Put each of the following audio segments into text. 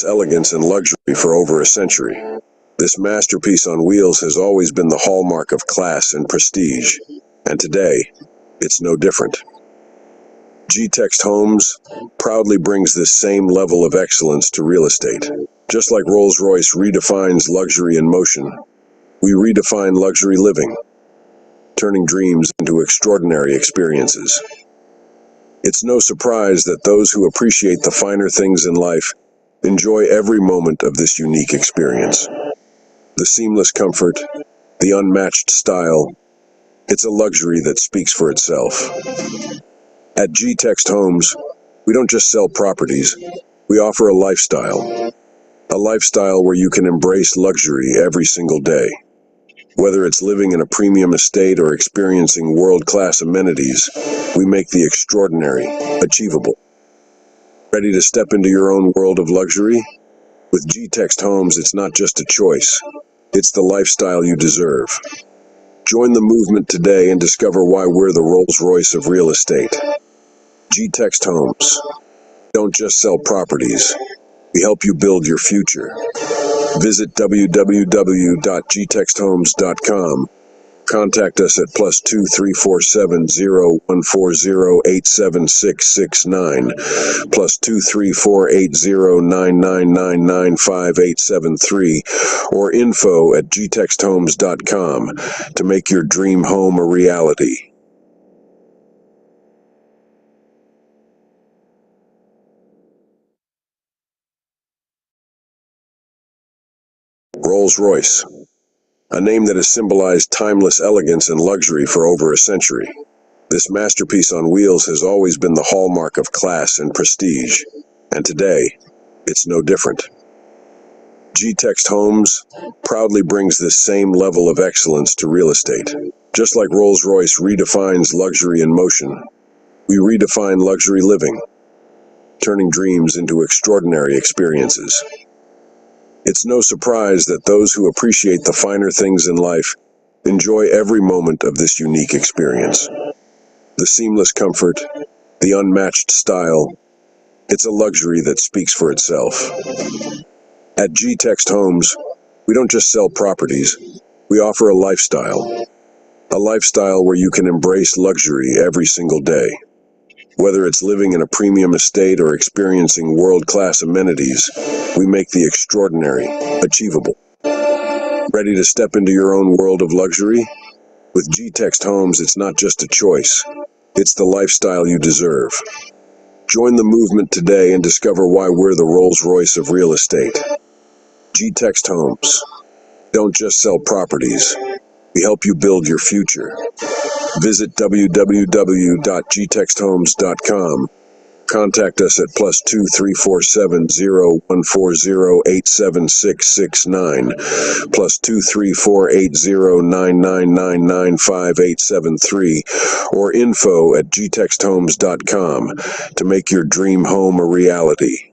elegance and luxury for over a century. This masterpiece on wheels has always been the hallmark of class and prestige, and today, it's no different. Gtext Homes proudly brings this same level of excellence to real estate. Just like Rolls-Royce redefines luxury in motion, we redefine luxury living, turning dreams into extraordinary experiences. It's no surprise that those who appreciate the finer things in life enjoy every moment of this unique experience. The seamless comfort, the unmatched style, it's a luxury that speaks for itself. At Gtext Homes, we don't just sell properties, we offer a lifestyle where you can embrace luxury every single day. Whether it's living in a premium estate or experiencing world-class amenities, we make the extraordinary achievable. Ready to step into your own world of luxury? With Gtext Homes, it's not just a choice, it's the lifestyle you deserve. Join the movement today and discover why we're the Rolls-Royce of real estate. Gtext Homes. Don't just sell properties, we help you build your future. Visit www.gtexthomes.com. Contact us at +2 347 0140 87669, +2 3480 5873, or info@gtexthomes.com to make your dream home a reality. Rolls-Royce, a name that has symbolized timeless elegance and luxury for over a century. This masterpiece on wheels has always been the hallmark of class and prestige, and today, it's no different. Gtext Homes proudly brings this same level of excellence to real estate. Just like Rolls-Royce redefines luxury in motion, we redefine luxury living, turning dreams into extraordinary experiences. It's no surprise that those who appreciate the finer things in life enjoy every moment of this unique experience. The seamless comfort, the unmatched style, it's a luxury that speaks for itself. At Gtext Homes, we don't just sell properties, we offer a lifestyle where you can embrace luxury every single day. Whether it's living in a premium estate or experiencing world-class amenities, we make the extraordinary achievable. Ready to step into your own world of luxury? With Gtext Homes, it's not just a choice, it's the lifestyle you deserve. Join the movement today and discover why we're the Rolls-Royce of real estate. Gtext Homes. Don't just sell properties, we help you build your future. Visit www.gtexthomes.com. Contact us at +2 347 0140 87669, +2 3480 5873, or info@gtexthomes.com to make your dream home a reality.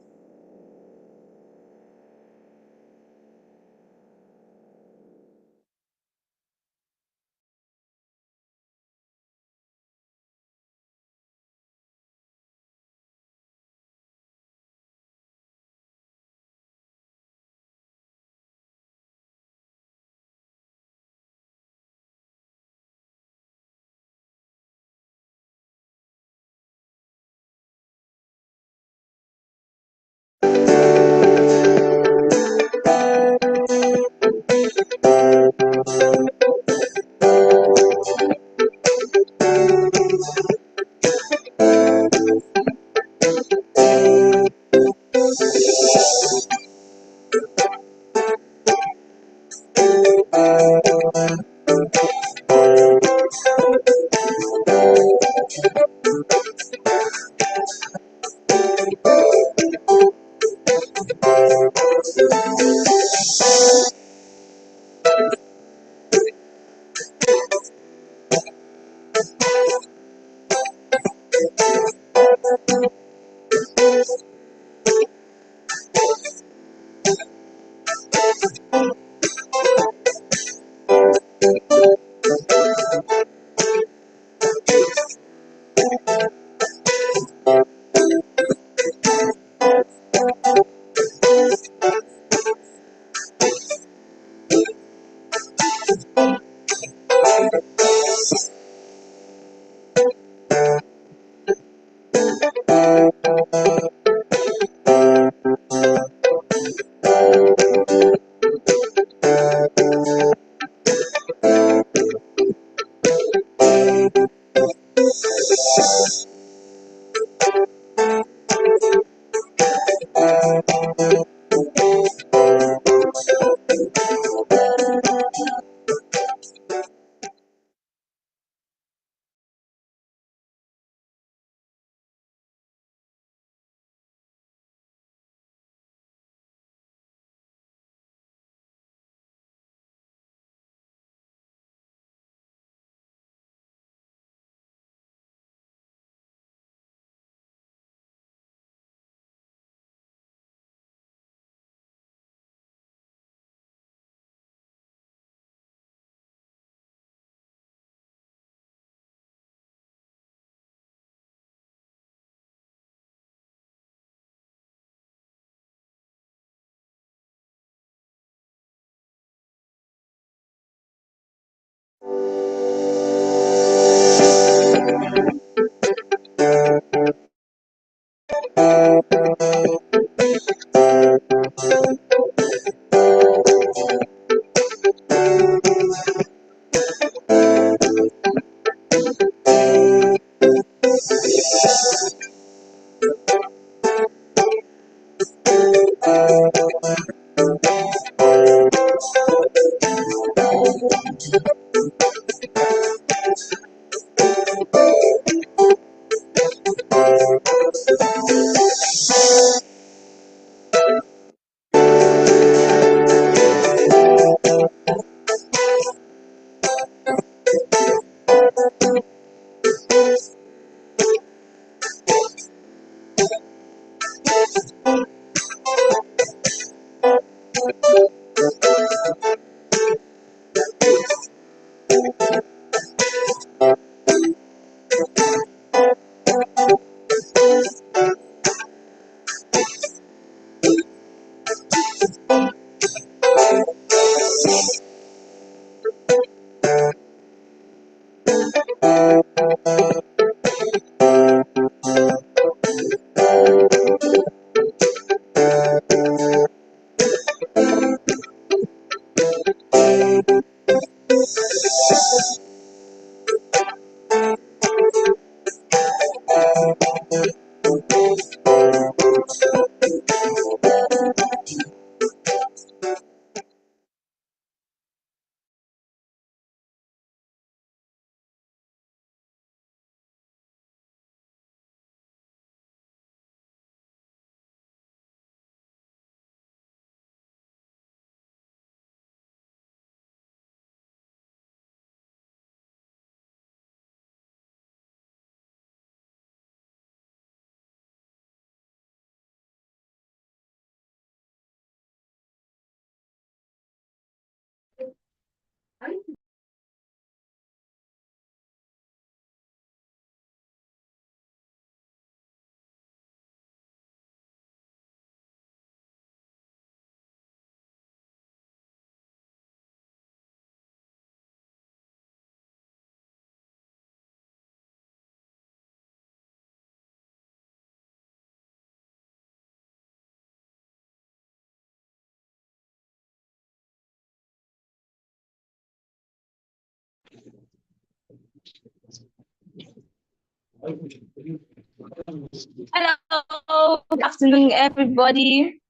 Hello, good afternoon, everybody.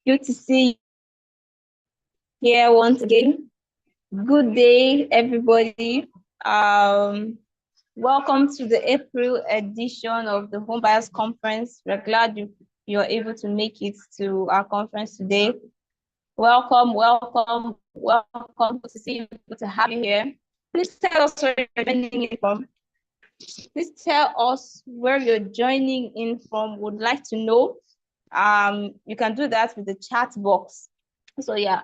Good to see you here once again. Good day, everybody. Welcome to the April edition of the Home Buyers Conference. We're glad you're able to make it to our conference today. Welcome, welcome, welcome. Good to see you. Good to have you here. Please tell us where you're joining in from. Please tell us where you're joining in from. Would like to know. You can do that with the chat box. So yeah,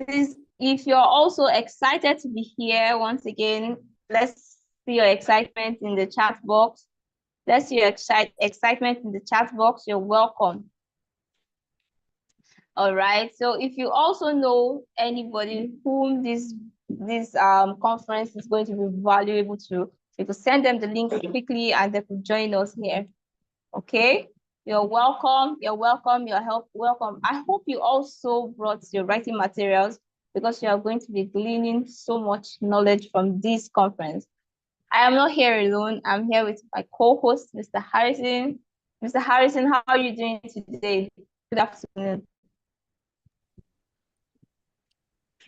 please, if you're also excited to be here once again, let's see your excitement in the chat box. Let's see your excitement in the chat box. You're welcome. All right. So if you also know anybody whom this conference is going to be valuable to, you could send them the link quickly and they could join us here. Okay. You're welcome. You're welcome. You're welcome. I hope you also brought your writing materials because you are going to be gleaning so much knowledge from this conference. I am not here alone. I'm here with my co-host, Mr. Harrison. Mr. Harrison, how are you doing today? Good afternoon.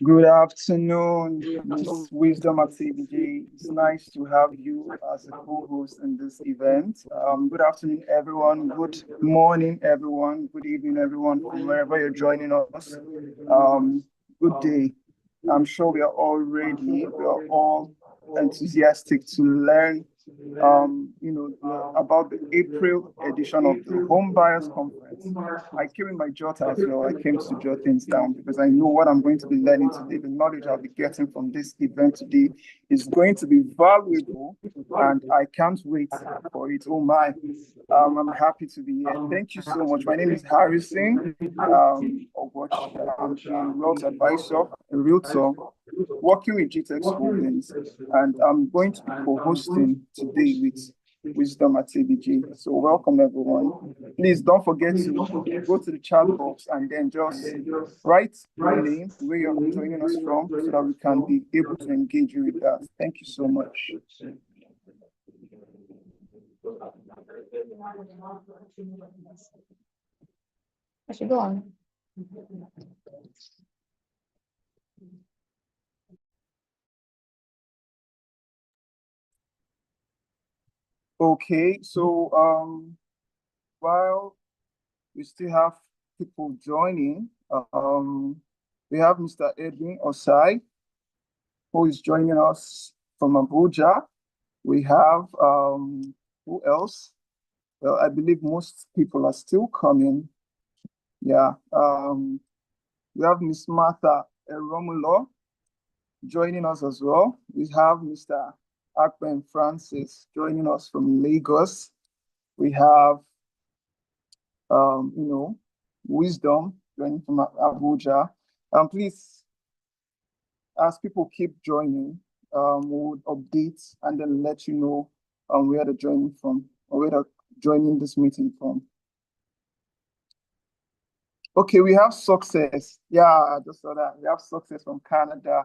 Good afternoon, Miss Wisdom at CBJ. It's nice to have you as a co-host in this event. Good afternoon, everyone. Good morning, everyone. Good evening, everyone, from wherever you're joining us. Good day. I'm sure we are all enthusiastic to learn, about the April edition of the Home Buyers Conference. I came in my jot as well. I came to jot things down because I know what I'm going to be learning today. The knowledge I'll be getting from this event today is going to be valuable, and I can't wait for it. Oh my, I'm happy to be here. Thank you so much. My name is Harrison Ogwach. I'm a wealth advisor, a realtor, working with Gtext Holdings, and I'm going to be co-hosting today with Wisdom at TBG. So welcome everyone. Please don't forget to go to the chat box and then just write your name, where you're joining us from, so that we can be able to engage you with that. Thank you so much. I should go on. Okay, so while we still have people joining, we have Mr. Edwin Osai, who is joining us from Abuja. We have who else? Well, I believe most people are still coming. Yeah. We have Miss Martha Romulo joining us as well. We have Mr. Akpen Francis joining us from Lagos. We have Wisdom joining from Abuja. Please, as people keep joining, we'll update and then let you know where they're joining from, or where they're joining this meeting from. Okay, we have Success. Yeah, I just saw that. We have Success from Canada.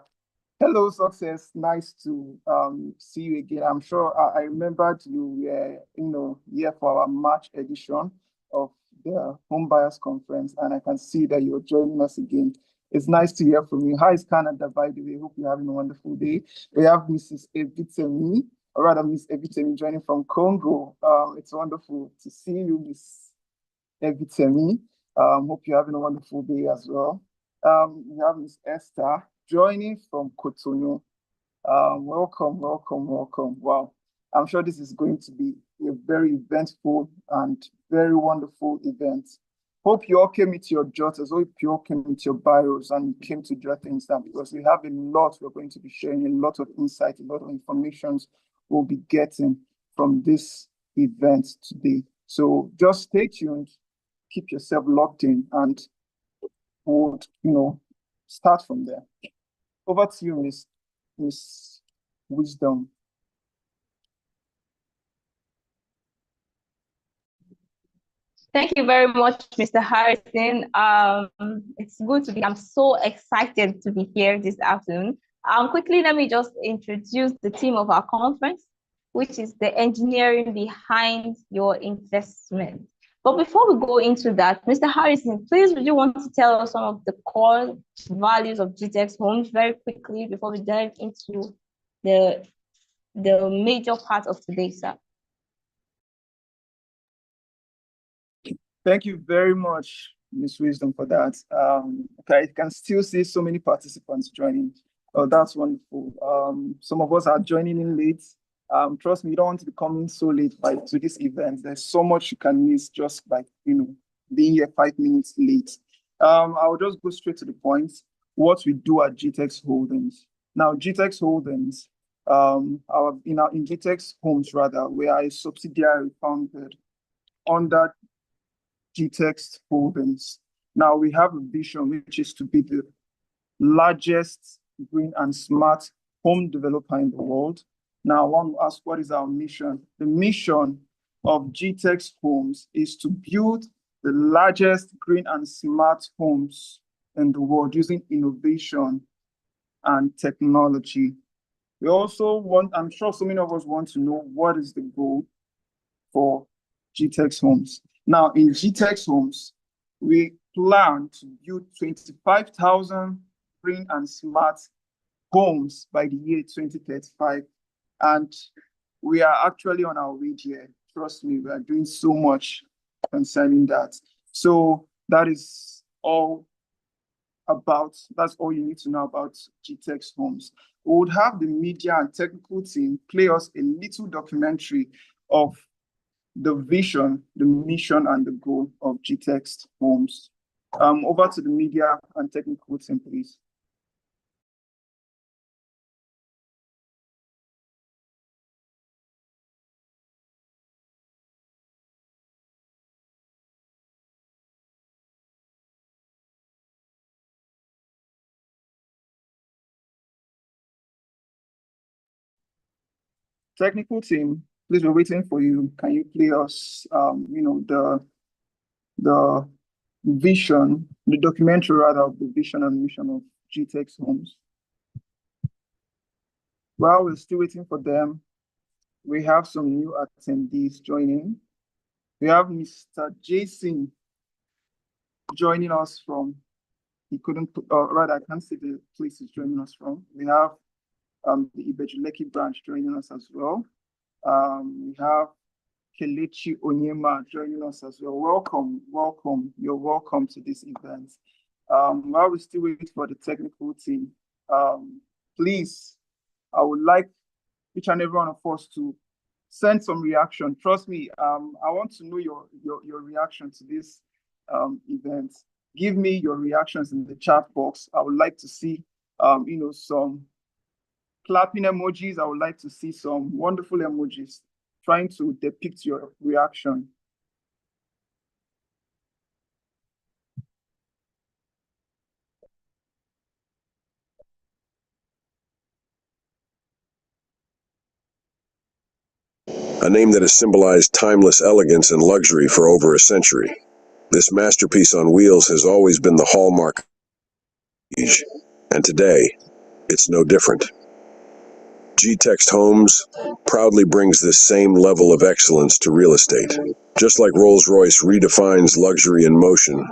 Hello, Success. Nice to see you again. I'm sure I remembered you were, here for our March edition of the Home Buyers Conference, and I can see that you're joining us again. It's nice to hear from you. How is Canada, by the way? Hope you're having a wonderful day. We have Mrs. Evitemi, or rather Miss Evitemi, joining from Congo. It's wonderful to see you, Miss Evitemi. Hope you're having a wonderful day as well. We have Miss Esther joining from Cotonou. Welcome, welcome, welcome. Wow. I'm sure this is going to be a very eventful and very wonderful event. Hope you all came with your jotters, hope you all came with your bios and came to jot things down, because we have a lot we're going to be sharing, a lot of insight, a lot of information we'll be getting from this event today. So just stay tuned, keep yourself locked in, and we'll, start from there. Over to you, Miss Wisdom. Thank you very much, Mr. Harrison. It's good to be. I'm so excited to be here this afternoon. Quickly, let me just introduce the theme of our conference, which is the engineering behind your investment. But before we go into that, Mr. Harrison, please, would you want to tell us some of the core values of Gtext Homes very quickly before we dive into the major part of today's sir? Thank you very much, Miss Wisdom, for that. Okay, I can still see so many participants joining. Oh, that's wonderful. Some of us are joining in late. Trust me, you don't want to be coming so late to this event. There's so much you can miss just by being here 5 minutes late. I'll just go straight to the point. What we do at Gtext Holdings. Now, Gtext Holdings, in Gtext Homes rather, we are a subsidiary founded under Gtext Holdings. Now we have a vision, which is to be the largest green and smart home developer in the world. Now I want to ask, what is our mission? The mission of Gtext Homes is to build the largest green and smart homes in the world using innovation and technology. We also want, I'm sure so many of us want to know what is the goal for Gtext Homes. Now, in Gtext Homes, we plan to build 25,000 green and smart homes by the year 2035. And we are actually on our way there. Trust me, we are doing so much concerning that. So that is all that's all you need to know about Gtext Homes. We would have the media and technical team play us a little documentary of the vision, the mission, and the goal of Gtext Homes. Over to the media and technical team, please. Technical team, please, we're waiting for you. Can you play us, the vision, the documentary rather of the vision and mission of Gtext Homes? While we're still waiting for them, we have some new attendees joining. We have Mr. Jason joining us from, he couldn't, rather, I can't see the place he's joining us from. We have the Ibejuleki branch joining us as well. We have Kelechi Onyema joining us as well. Welcome, welcome. You're welcome to this event. While we still wait for the technical team, please, I would like each and every one of us to send some reaction. Trust me, I want to know your reaction to this event. Give me your reactions in the chat box. I would like to see, some clapping emojis. I would like to see some wonderful emojis trying to depict your reaction. A name that has symbolized timeless elegance and luxury for over a century. This masterpiece on wheels has always been the hallmark of prestige, and today, it's no different. Gtext Homes proudly brings this same level of excellence to real estate. Just like Rolls-Royce redefines luxury in motion,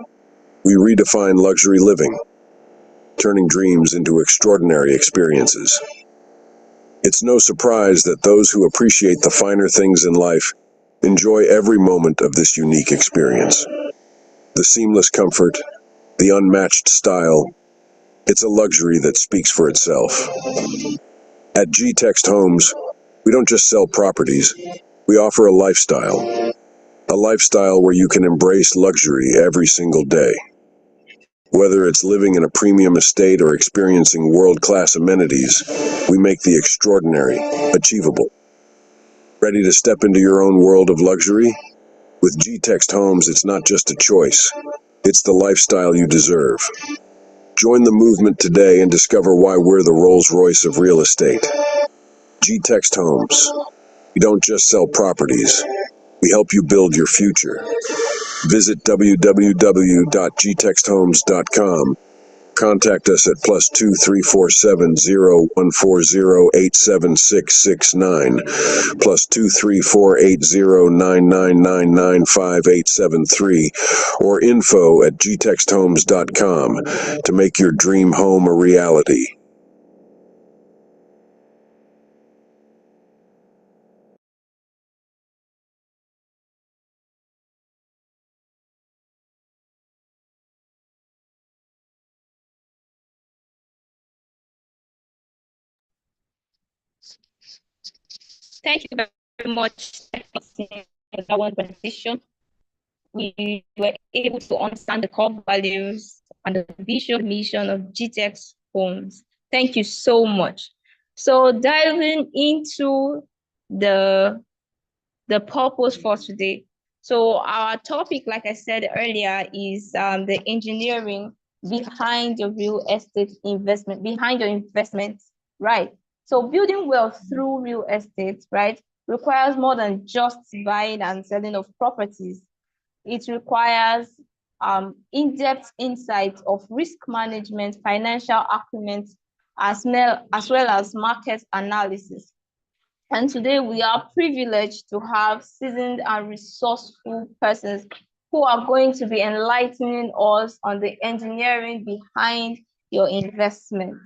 we redefine luxury living, turning dreams into extraordinary experiences. It's no surprise that those who appreciate the finer things in life enjoy every moment of this unique experience. The seamless comfort, the unmatched style, it's a luxury that speaks for itself. At Gtext Homes, we don't just sell properties, we offer a lifestyle where you can embrace luxury every single day. Whether it's living in a premium estate or experiencing world-class amenities, we make the extraordinary achievable. Ready to step into your own world of luxury? With Gtext Homes, it's not just a choice, it's the lifestyle you deserve. Join the movement today and discover why we're the Rolls-Royce of real estate. Gtext Homes. We don't just sell properties, we help you build your future. Visit www.gtexthomes.com. Contact us at +2347014087669, +2348099995873, or info@gtexthomes.com to make your dream home a reality. Thank you very much for that one presentation. We were able to understand the core values and the vision mission of Gtext Homes. Thank you so much. So diving into the purpose for today. So our topic, like I said earlier, is the engineering behind your real estate investment, behind your investments, right? So building wealth through real estate, right, requires more than just buying and selling of properties. It requires in-depth insight of risk management, financial acumen, as well as market analysis. And today we are privileged to have seasoned and resourceful persons who are going to be enlightening us on the engineering behind your investment.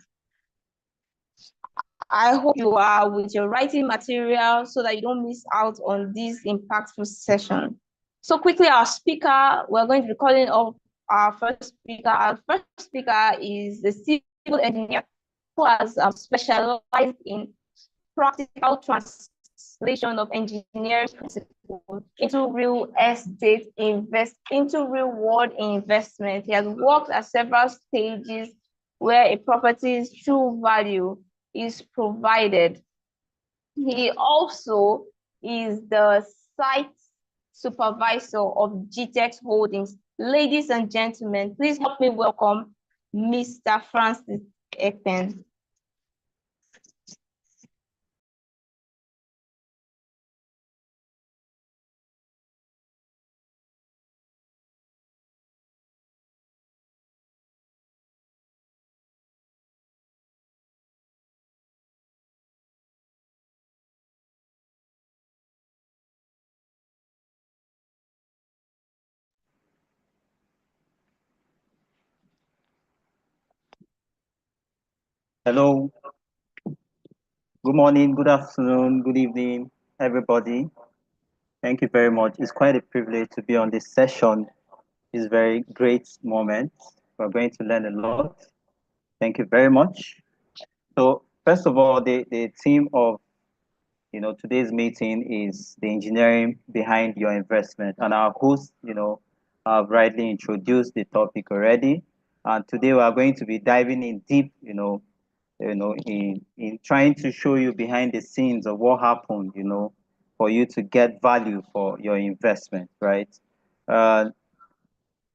I hope you are with your writing material so that you don't miss out on this impactful session. So quickly, our speaker, we're going to be calling up our first speaker. Our first speaker is the civil engineer who has specialized in practical translation of engineering principles into real world investment. He has worked at several stages where a property's true value is provided. He also is the site supervisor of Gtext Holdings. Ladies and gentlemen, please help me welcome Mr. Francis Ekpen. Hello. Good morning, good afternoon, good evening, everybody. Thank you very much. It's quite a privilege to be on this session. It's a very great moment. We're going to learn a lot. Thank you very much. So, first of all, the theme of today's meeting is the engineering behind your investment. And our host, have rightly introduced the topic already. And today we are going to be diving in deep, in trying to show you behind the scenes of what happened, for you to get value for your investment, right? Uh,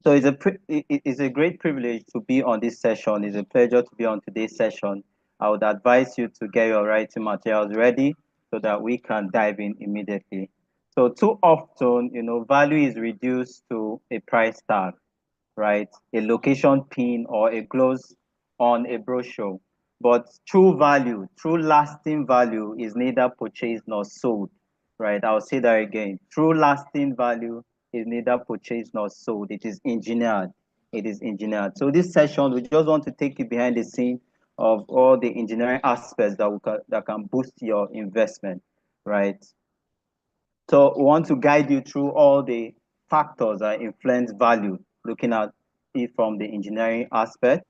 so it's a great privilege to be on this session. It's a pleasure to be on today's session. I would advise you to get your writing materials ready so that we can dive in immediately. So too often, value is reduced to a price tag, right? A location pin or a gloss on a brochure. But true value, true lasting value is neither purchased nor sold, right? I'll say that again. True lasting value is neither purchased nor sold. It is engineered. It is engineered. So this session, we just want to take you behind the scene of all the engineering aspects that can boost your investment, right? So we want to guide you through all the factors that influence value, looking at it from the engineering aspect.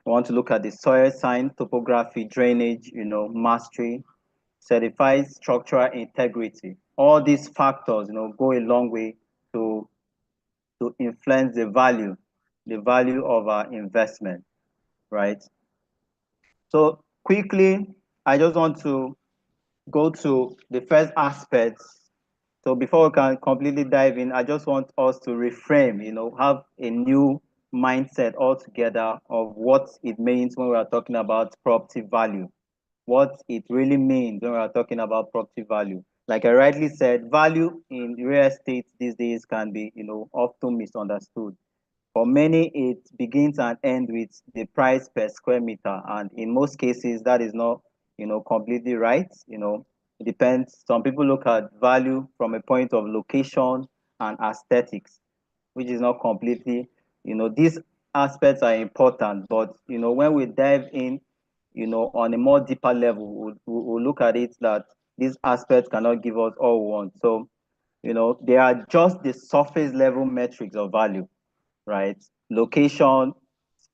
We want to look at the soil sign, topography, drainage, mastery, certified structural integrity. All these factors, go a long way to influence the value of our investment, right? So quickly, I just want to go to the first aspect. So before we can completely dive in, I just want us to reframe, have a new mindset altogether of what it means when we are talking about property value, what it really means when we are talking about property value. Like I rightly said, value in real estate these days can be, often misunderstood. For many, it begins and ends with the price per square meter, and in most cases, that is not, completely right. It depends. Some people look at value from a point of location and aesthetics, which is not completely, these aspects are important, but when we dive in, on a more deeper level, we'll look at it that these aspects cannot give us all we want. So, they are just the surface level metrics of value, right? Location,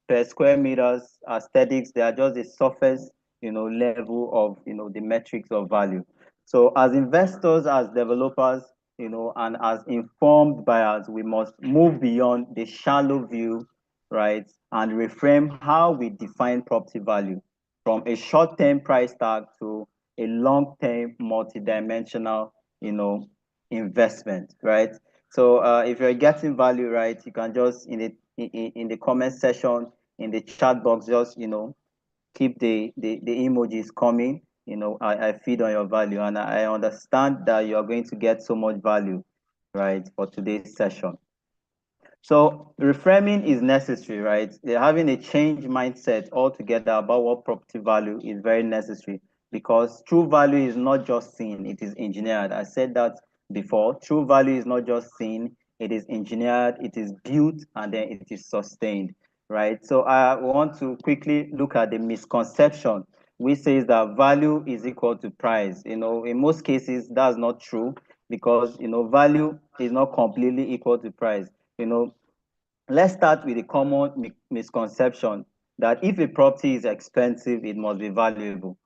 per square meters, aesthetics, they are just the surface, level of, the metrics of value. So as investors, as developers, and as informed buyers, we must move beyond the shallow view, right? And reframe how we define property value from a short-term price tag to a long-term multidimensional, investment, right? So if you're getting value, right, you can just in the comment section, in the chat box, just keep the emojis coming. I feed on your value, and I understand that you are going to get so much value, right, for today's session. So reframing is necessary, right? Having a change mindset altogether about what property value is very necessary, because true value is not just seen, it is engineered. I said that before. True value is not just seen, it is engineered, it is built, and then it is sustained, right? So I want to quickly look at the misconception which says that value is equal to price. In most cases, that's not true, because value is not completely equal to price. Let's start with a common misconception that if a property is expensive, it must be valuable.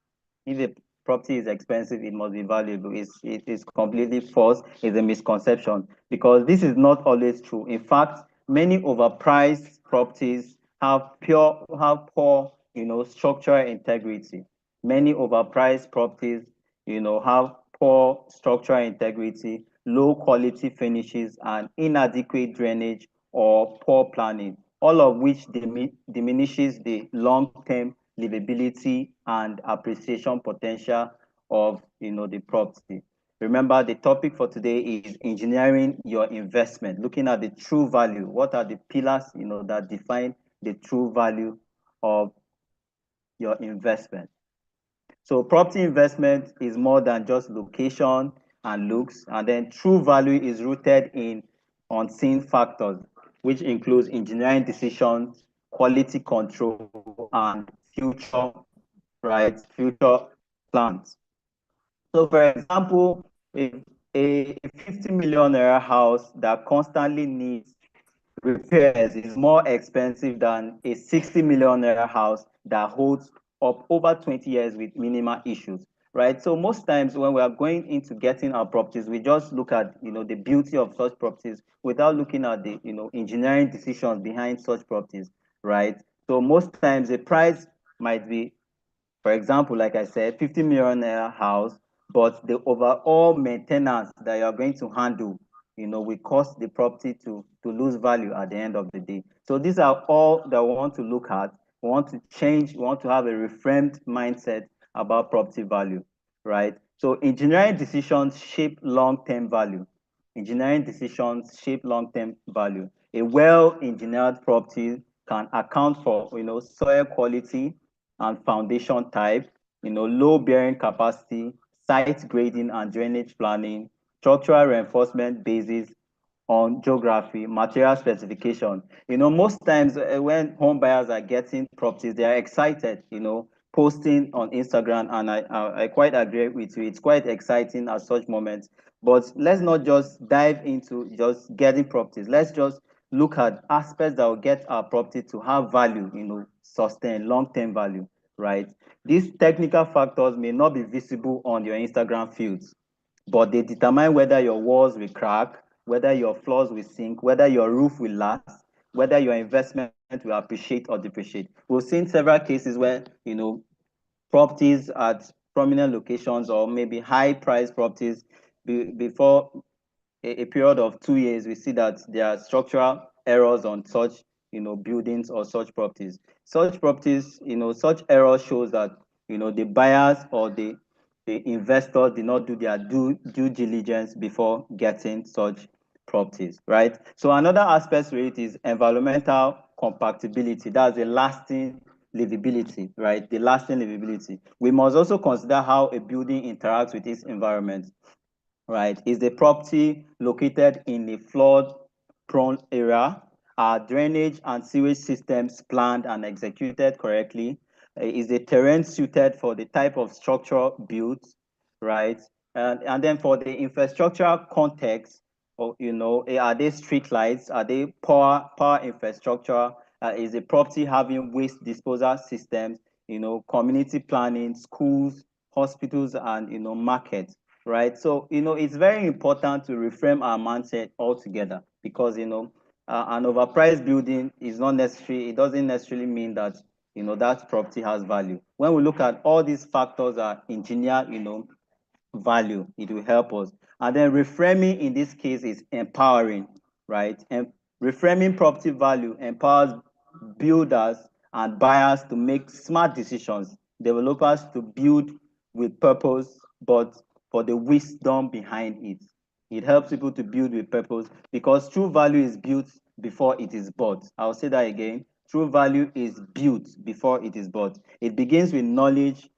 If a property is expensive, it must be valuable. It is completely false. It's a misconception, because this is not always true. In fact, many overpriced properties have poor, structural integrity. Many overpriced properties, have poor structural integrity, low quality finishes, and inadequate drainage or poor planning, all of which diminishes the long-term livability and appreciation potential of the property. Remember, the topic for today is engineering your investment, looking at the true value. What are the pillars that define the true value of your investment? So property investment is more than just location and looks, and then true value is rooted in unseen factors, which includes engineering decisions, quality control, and future plans. So for example, if a 50 million naira house that constantly needs repairs is more expensive than a 60 million naira house that holds up over 20 years with minimal issues, right? So most times when we are going into getting our properties, we just look at the beauty of such properties without looking at the engineering decisions behind such properties, right? So most times the price might be, for example, like I said, 50 million naira house, but the overall maintenance that you are going to handle, will cause the property to lose value at the end of the day. So these are all that we want to look at. We want to change, we want to have a reframed mindset about property value, right? So engineering decisions shape long-term value. Engineering decisions shape long-term value. A well-engineered property can account for, soil quality and foundation type, low bearing capacity, site grading and drainage planning, structural reinforcement basis on geography, material specification. Most times when home buyers are getting properties, they are excited, posting on Instagram, and I quite agree with you. It's quite exciting at such moments. But let's not just dive into just getting properties. Let's just look at aspects that will get our property to have value, sustain long-term value, right? These technical factors may not be visible on your Instagram feeds, but they determine whether your walls will crack, whether your floors will sink, whether your roof will last, whether your investment will appreciate or depreciate. We've seen several cases where, properties at prominent locations or maybe high price properties before a period of 2 years, we see that there are structural errors on such buildings or such properties. Such properties, such errors shows that the buyers or the investors did not do their due diligence before getting such properties, right? So another aspect to it is environmental compatibility. That's the lasting livability, right? The lasting livability. We must also consider how a building interacts with its environment, right? Is the property located in a flood-prone area? Are drainage and sewage systems planned and executed correctly? Is the terrain suited for the type of structure built, right? And then for the infrastructural context, are they street lights? Are they power infrastructure? Is the property having waste disposal systems? Community planning, schools, hospitals, and markets, right? So it's very important to reframe our mindset altogether, because an overpriced building is not necessary. It doesn't necessarily mean that that property has value. When we look at all these factors are engineered, value, it will help us. And then reframing in this case is empowering, right? And reframing property value empowers builders and buyers to make smart decisions, developers to build with purpose, but for the wisdom behind it. It helps people to build with purpose because true value is built before it is bought. I'll say that again. True value is built before it is bought. It begins with knowledge,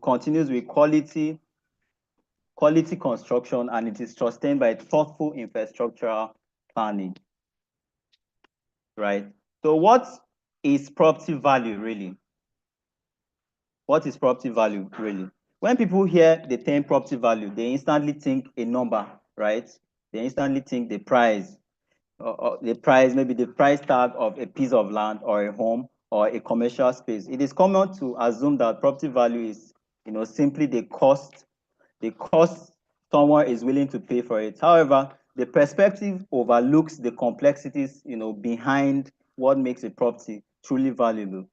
continues with quality construction, and it is sustained by thoughtful infrastructural planning, right? So what is property value really? What is property value really? When people hear the term property value, they instantly think a number, right? They instantly think the price, or the price, maybe the price tag of a piece of land or a home or a commercial space. It is common to assume that property value is, simply the cost someone is willing to pay for it. However, the perspective overlooks the complexities, behind what makes a property truly valuable.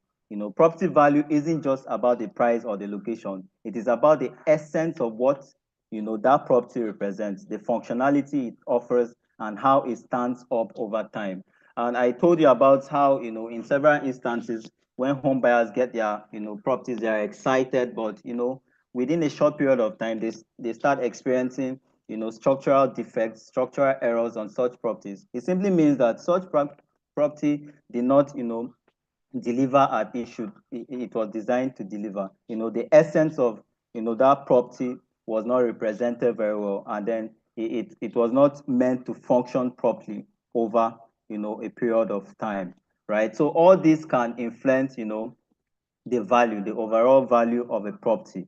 Property value isn't just about the price or the location. It is about the essence of what, that property represents, the functionality it offers, and how it stands up over time. And I told you about how, in several instances, when home buyers get their, properties, they are excited, but, within a short period of time, they start experiencing, structural defects, structural errors on such properties. It simply means that such property did not, deliver as it was designed to deliver. The essence of, that property was not represented very well, and then it was not meant to function properly over, a period of time, right? So all this can influence, the value, the overall value of a property.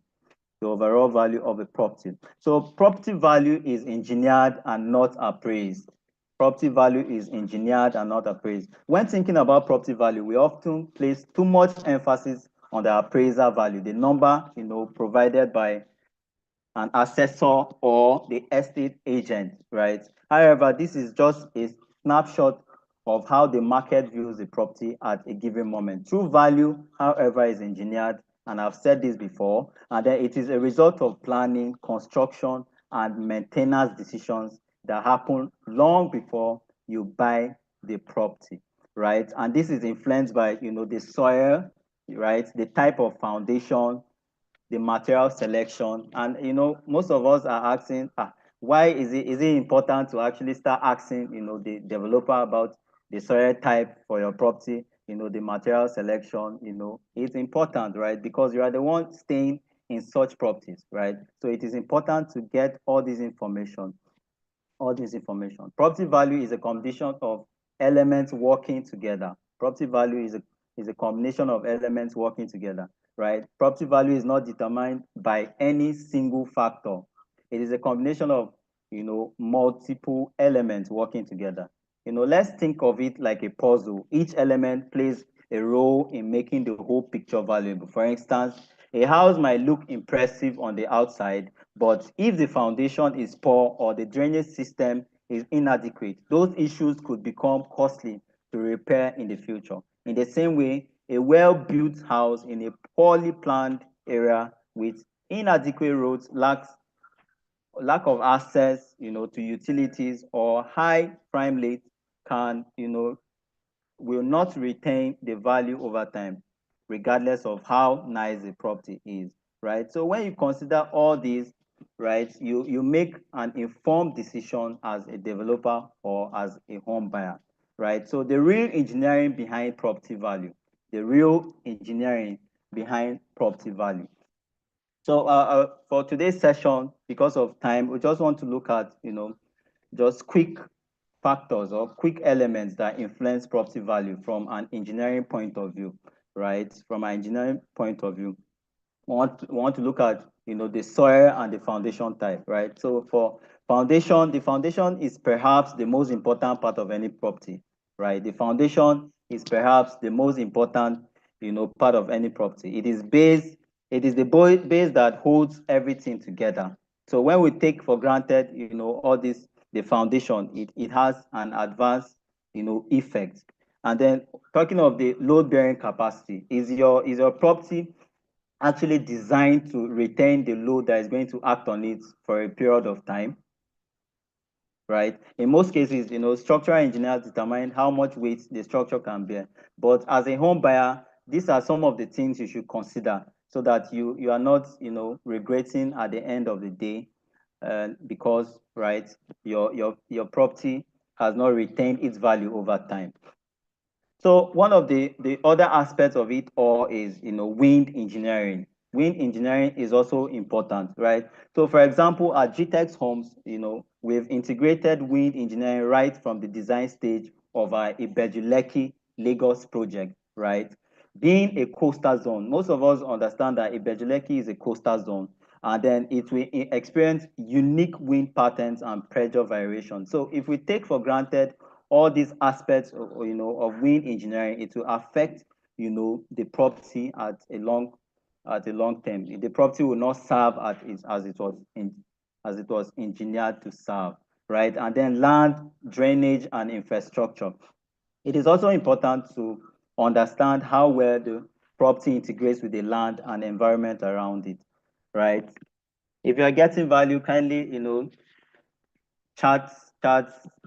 The overall value of a property. So property value is engineered and not appraised. Property value is engineered and not appraised. When thinking about property value, we often place too much emphasis on the appraisal value, the number, provided by an assessor or the estate agent, right? However, this is just a snapshot of how the market views the property at a given moment. True value, however, is engineered, and I've said this before, and then it is a result of planning, construction, and maintenance decisions that happen long before you buy the property, right? And this is influenced by, the soil, right? The type of foundation, the material selection. And most of us are asking, why is it important to actually start asking the developer about the soil type for your property, the material selection. It's important, right? Because you are the one staying in such properties, right? So it is important to get all this information. Property value is a combination of elements working together. Property value is a combination of elements working together, right? Property value is not determined by any single factor. It is a combination of, multiple elements working together. Let's think of it like a puzzle. Each element plays a role in making the whole picture valuable. For instance, a house might look impressive on the outside, but if the foundation is poor or the drainage system is inadequate, those issues could become costly to repair in the future. In the same way, a well-built house in a poorly planned area with inadequate roads, lack of access, to utilities, or high crime rate can, will not retain the value over time, regardless of how nice the property is, right? So when you consider all these, right, you make an informed decision as a developer or as a home buyer, right? So the real engineering behind property value, the real engineering behind property value. So for today's session, because of time, we just want to look at, just quick factors or quick elements that influence property value from an engineering point of view, right? From an engineering point of view, we want to look at, the soil and the foundation type, right? So for foundation, the foundation is perhaps the most important part of any property, right? The foundation is perhaps the most important, part of any property. It is the base that holds everything together. So when we take for granted, all this, the foundation, it has an advanced, effect. And then talking of the load bearing capacity, is your property actually designed to retain the load that is going to act on it for a period of time, right? In most cases, structural engineers determine how much weight the structure can bear. But as a home buyer, these are some of the things you should consider so that you are not, regretting at the end of the day because, right, your property has not retained its value over time. So one of the other aspects of it all is, wind engineering. Wind engineering is also important, right? So for example, at Gtext Homes, we've integrated wind engineering right from the design stage of our Ibejuleki Lagos project, right? Being a coastal zone, most of us understand that Ibejuleki is a coastal zone, and then it will experience unique wind patterns and pressure variation. So if we take for granted all these aspects of, of wind engineering, it will affect, the property at a long term. The property will not serve as it was engineered to serve, right? And then land, drainage, and infrastructure. It is also important to understand how well the property integrates with the land and environment around it, right? If you are getting value, kindly, chats,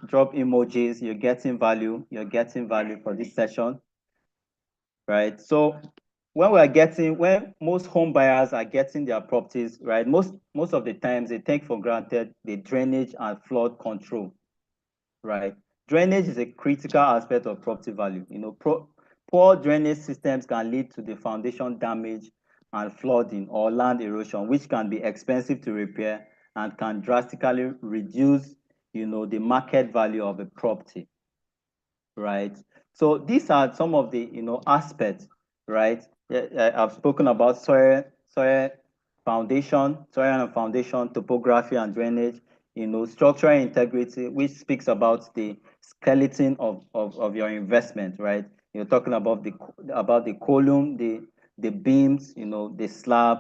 drop emojis. You're getting value for this session, right? So when most home buyers are getting their properties, right, most of the times they take for granted the drainage and flood control, right? Drainage is a critical aspect of property value. Poor drainage systems can lead to the foundation damage and flooding or land erosion, which can be expensive to repair and can drastically reduce, the market value of a property, right? So these are some of the, aspects, right? I've spoken about soil and foundation, topography and drainage, structural integrity, which speaks about the skeleton of your investment, right? You're talking about the column, the beams, the slab,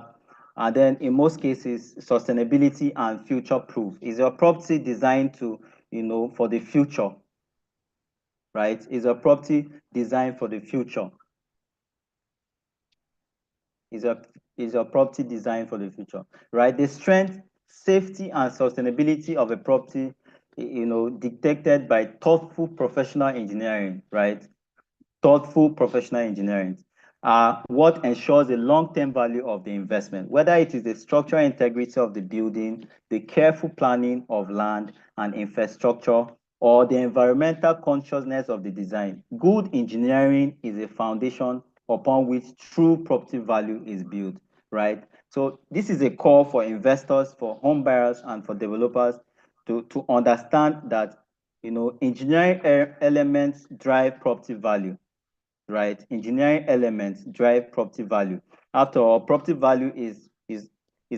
and then in most cases, sustainability and future proof. Is your property designed to, for the future, right? Is a property designed for the future? Is a property designed for the future, right? The strength, safety, and sustainability of a property, dictated by thoughtful professional engineering, right? Thoughtful professional engineering are what ensures the long-term value of the investment, whether it is the structural integrity of the building, the careful planning of land and infrastructure, or the environmental consciousness of the design. Good engineering is a foundation upon which true property value is built, right? So this is a call for investors, for home buyers, and for developers to understand that, engineering elements drive property value, right? Engineering elements drive property value. After all, property value is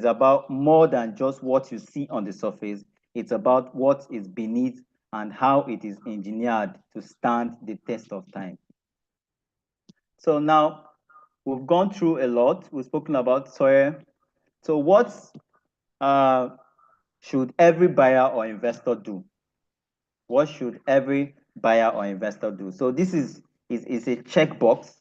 about more than just what you see on the surface. It's about what is beneath and how it is engineered to stand the test of time. So now we've gone through a lot. We've spoken about soil. So what should every buyer or investor do? What should every buyer or investor do? So this is a checkbox.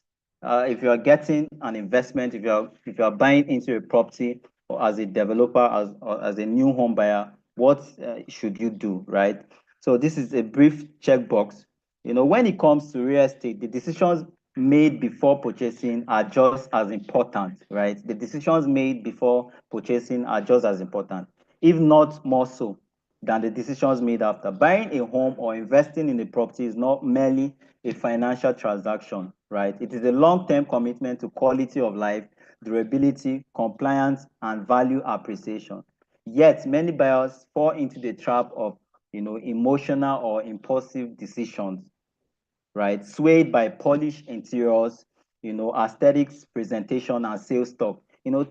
If you are getting an investment, if you are buying into a property, or as a developer, or as a new home buyer, what should you do, right? So this is a brief checkbox. When it comes to real estate, the decisions made before purchasing are just as important, right? The decisions made before purchasing are just as important, if not more so, than the decisions made after. Buying a home or investing in a property is not merely a financial transaction, right? It is a long-term commitment to quality of life, durability, compliance, and value appreciation. Yet, many buyers fall into the trap of, emotional or impulsive decisions, right? Swayed by polished interiors, aesthetics, presentation, and sales talk.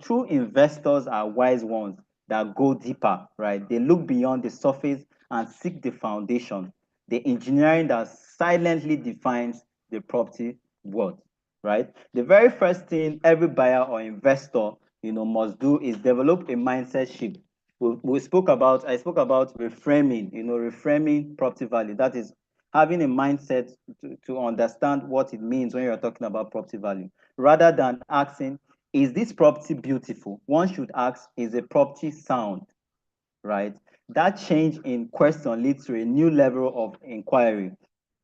True investors are wise ones that go deeper, right? They look beyond the surface and seek the foundation, the engineering that silently defines the property worth, right? The very first thing every buyer or investor, must do is develop a mindset shift. I spoke about reframing, reframing property value. That is having a mindset to understand what it means when you're talking about property value. Rather than asking, is this property beautiful? One should ask, is the property sound, right? That change in question leads to a new level of inquiry,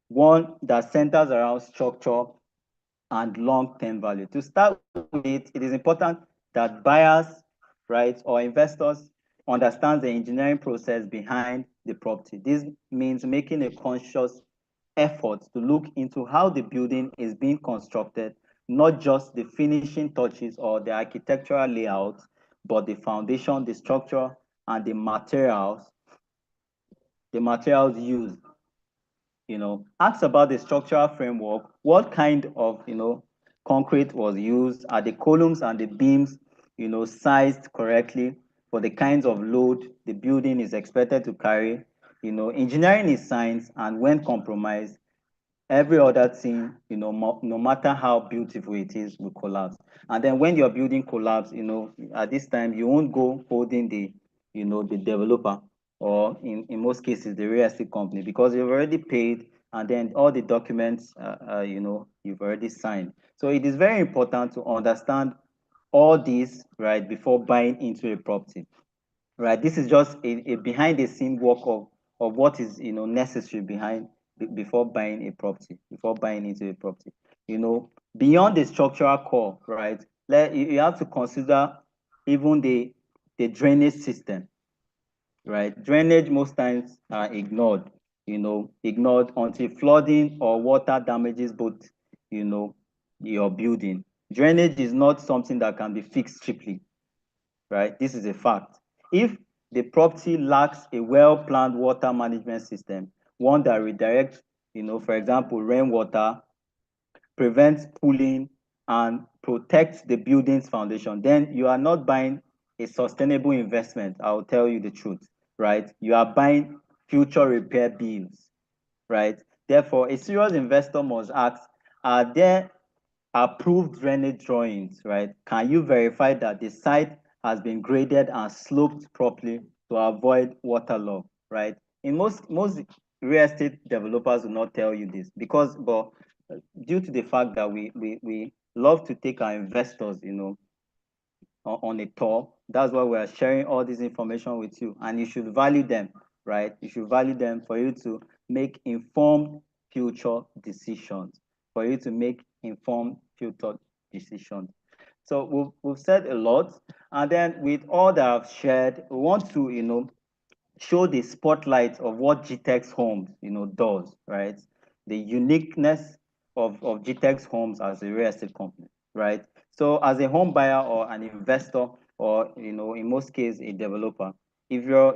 one that centers around structure and long-term value. To start with it is important that buyers, right, or investors, understands the engineering process behind the property. This means making a conscious effort to look into how the building is being constructed, not just the finishing touches or the architectural layout, but the foundation, the structure, and the materials used. Ask about the structural framework. What kind of, concrete was used? Are the columns and the beams, sized correctly for the kinds of load the building is expected to carry? Engineering is science, and when compromised, every other thing, no matter how beautiful it is, will collapse. And then when your building collapse, at this time, you won't go holding the developer, or in most cases, the real estate company, because you've already paid, and then all the documents, you've already signed. So it is very important to understand all this, right, before buying into a property. Right, this is just a behind the scene work of what is necessary before buying a property, before buying into a property. Beyond the structural core, right? You have to consider even the drainage system, right? Drainage most times are ignored until flooding or water damages both, your building. Drainage is not something that can be fixed cheaply, right? This is a fact. If the property lacks a well-planned water management system, one that redirects, for example, rainwater, prevents pooling, and protects the building's foundation, then you are not buying a sustainable investment. I'll tell you the truth, right? You are buying future repair bills, right? Therefore, a serious investor must ask, are there approved drainage drawings, right? Can you verify that the site has been graded and sloped properly to avoid water loss, right? In most real estate developers will not tell you this, but due to the fact that we love to take our investors, on a tour. That's why we're sharing all this information with you, and you should value them, right? You should value them for you to make informed future decisions, for you to make informed future decisions. So we've said a lot, and then with all that I've shared, we want to show the spotlight of what Gtext Homes does, right? The uniqueness of Gtext Homes as a real estate company, right? So as a home buyer or an investor, or in most cases a developer, if you're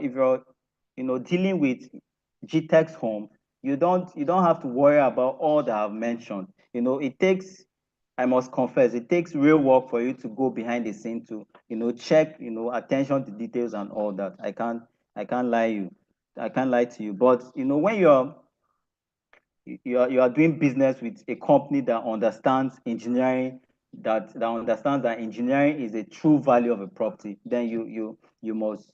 dealing with Gtext Home, you don't have to worry about all that I've mentioned. It takes, I must confess, it takes real work for you to go behind the scene to check, attention to details and all that. I can't lie to you. But when you are doing business with a company that understands engineering, that understands that engineering is a true value of a property, then you must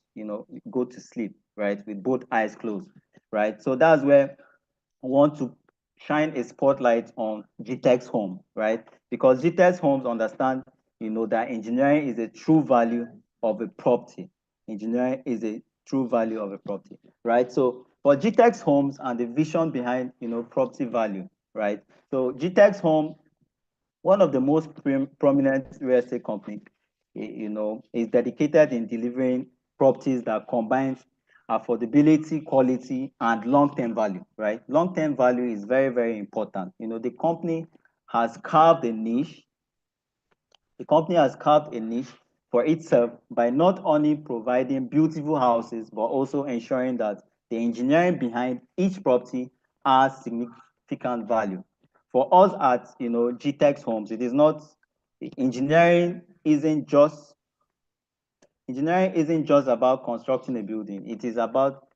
go to sleep, right, with both eyes closed, right? So that's where I want to shine a spotlight on Gtext Home, right? Because Gtext Homes understand, that engineering is a true value of a property. Engineering is a true value of a property, right? So for Gtext Homes and the vision behind, property value, right? So Gtext Home, one of the most prominent real estate companies, is dedicated in delivering properties that combines affordability, quality, and long-term value, right? Long-term value is very, very important. The company has carved a niche. The company has carved a niche for itself by not only providing beautiful houses, but also ensuring that the engineering behind each property has significant value. For us at Gtex Homes, it is not engineering isn't just about constructing a building. It is about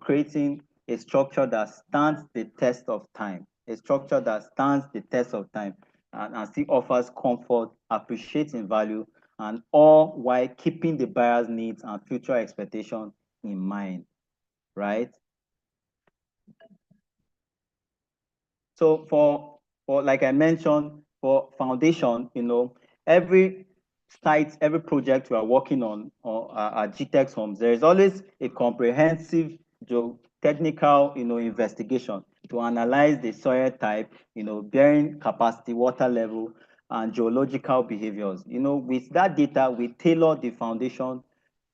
creating a structure that stands the test of time. A structure that stands the test of time, and still offers comfort, appreciating value, and all while keeping the buyer's needs and future expectations in mind, right? So for like I mentioned, for foundation, every every project we are working on or at GTEX Homes, there is always a comprehensive geotechnical, investigation to analyze the soil type, bearing capacity, water level, and geological behaviors. With that data, we tailor the foundation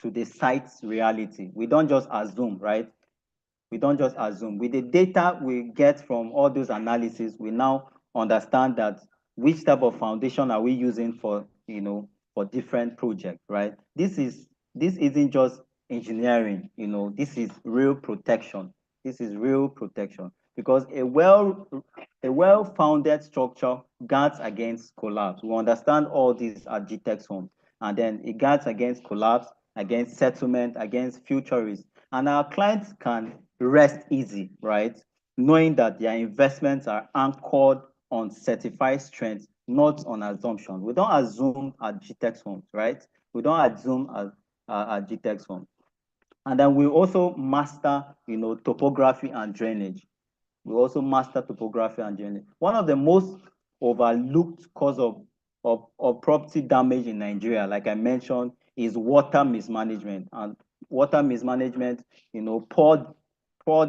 to the site's reality. We don't just assume, right? We don't just assume. With the data we get from all those analyses, we now understand that which type of foundation are we using for, for different projects, right? This isn't just engineering, this is real protection. This is real protection because a well-founded structure guards against collapse. We understand all these at Gtext Home, and then it guards against collapse, against settlement, against future risk. And our clients can rest easy, right? Knowing that their investments are anchored on certified strengths, not on assumption. We don't assume at Gtext Homes, right? We don't assume at Gtext Homes. And then we also master, topography and drainage. We also master topography and drainage. One of the most overlooked cause of property damage in Nigeria, like I mentioned, is water mismanagement. And water mismanagement, poor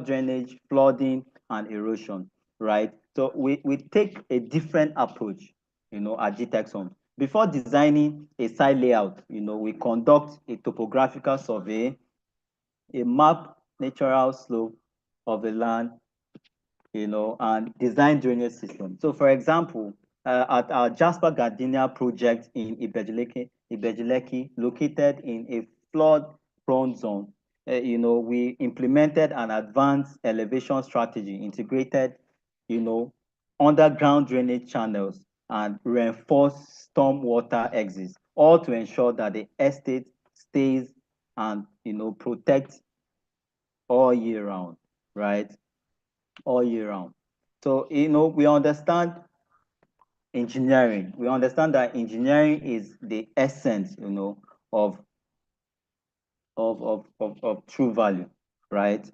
drainage, flooding, and erosion, right? So we take a different approach, at Gtext Homes. Before designing a site layout, we conduct a topographical survey, a map natural slope of the land, and design drainage system. So for example, at our Jasper Gardenia project in Ibejileki, located in a flood-prone zone, we implemented an advanced elevation strategy, integrated, underground drainage channels and reinforced stormwater exits, all to ensure that the estate stays and, protects all year round, right? All year round. So, we understand engineering. We understand that engineering is the essence, of true value, right?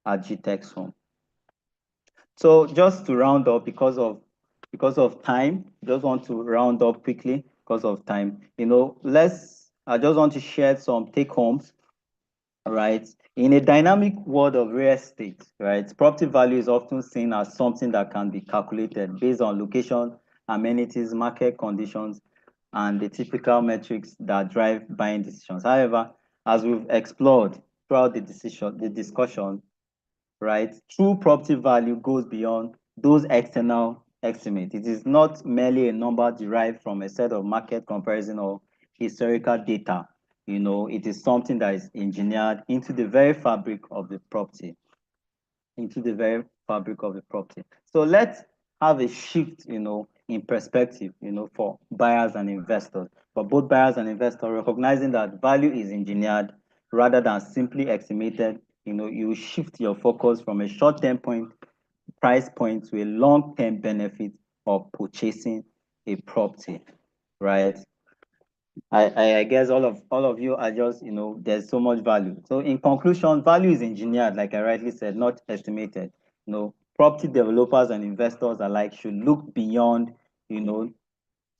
At Gtext Home. So just to round up, because of time, just want to round up quickly because of time. I just want to share some take homes, right? In a dynamic world of real estate, right, property value is often seen as something that can be calculated based on location, amenities, market conditions, and the typical metrics that drive buying decisions. However, as we've explored throughout the discussion, right, true property value goes beyond those external estimates. It is not merely a number derived from a set of market comparison or historical data. It is something that is engineered into the very fabric of the property. So let's have a shift, in perspective, for buyers and investors. For both buyers and investors, recognizing that value is engineered rather than simply estimated. You shift your focus from a short-term price point to a long-term benefit of purchasing a property, right? I guess all of you are just, there's so much value. So in conclusion, value is engineered, like I rightly said, not estimated. Property developers and investors alike should look beyond,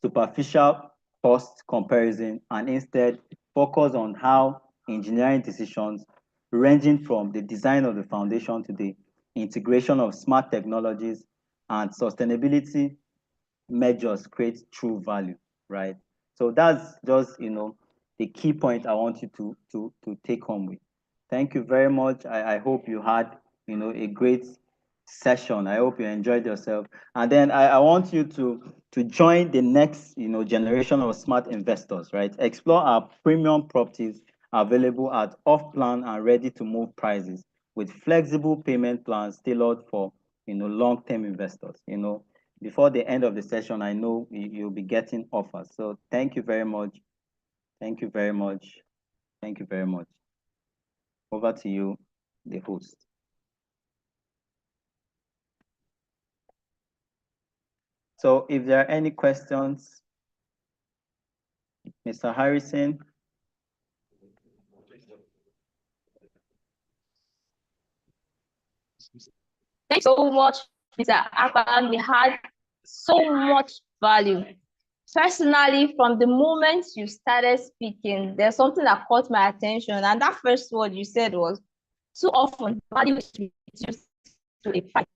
superficial cost comparison and instead focus on how engineering decisions ranging from the design of the foundation to the integration of smart technologies and sustainability measures create true value, right? So that's just, the key point I want you to take home with. Thank you very much. I hope you had, a great session. I hope you enjoyed yourself. And then I want you to join the next, generation of smart investors, right? Explore our premium properties available at off-plan and ready-to-move prices with flexible payment plans tailored for, long-term investors. Before the end of the session, I know you'll be getting offers. So thank you very much. Thank you very much. Thank you very much. Over to you, the host. So if there are any questions, Mr. Harrison. Thanks so much, Mr. Akpan. We had so much value. Personally, from the moment you started speaking, there's something that caught my attention. And that first word you said was, too often, value is reduced to a price.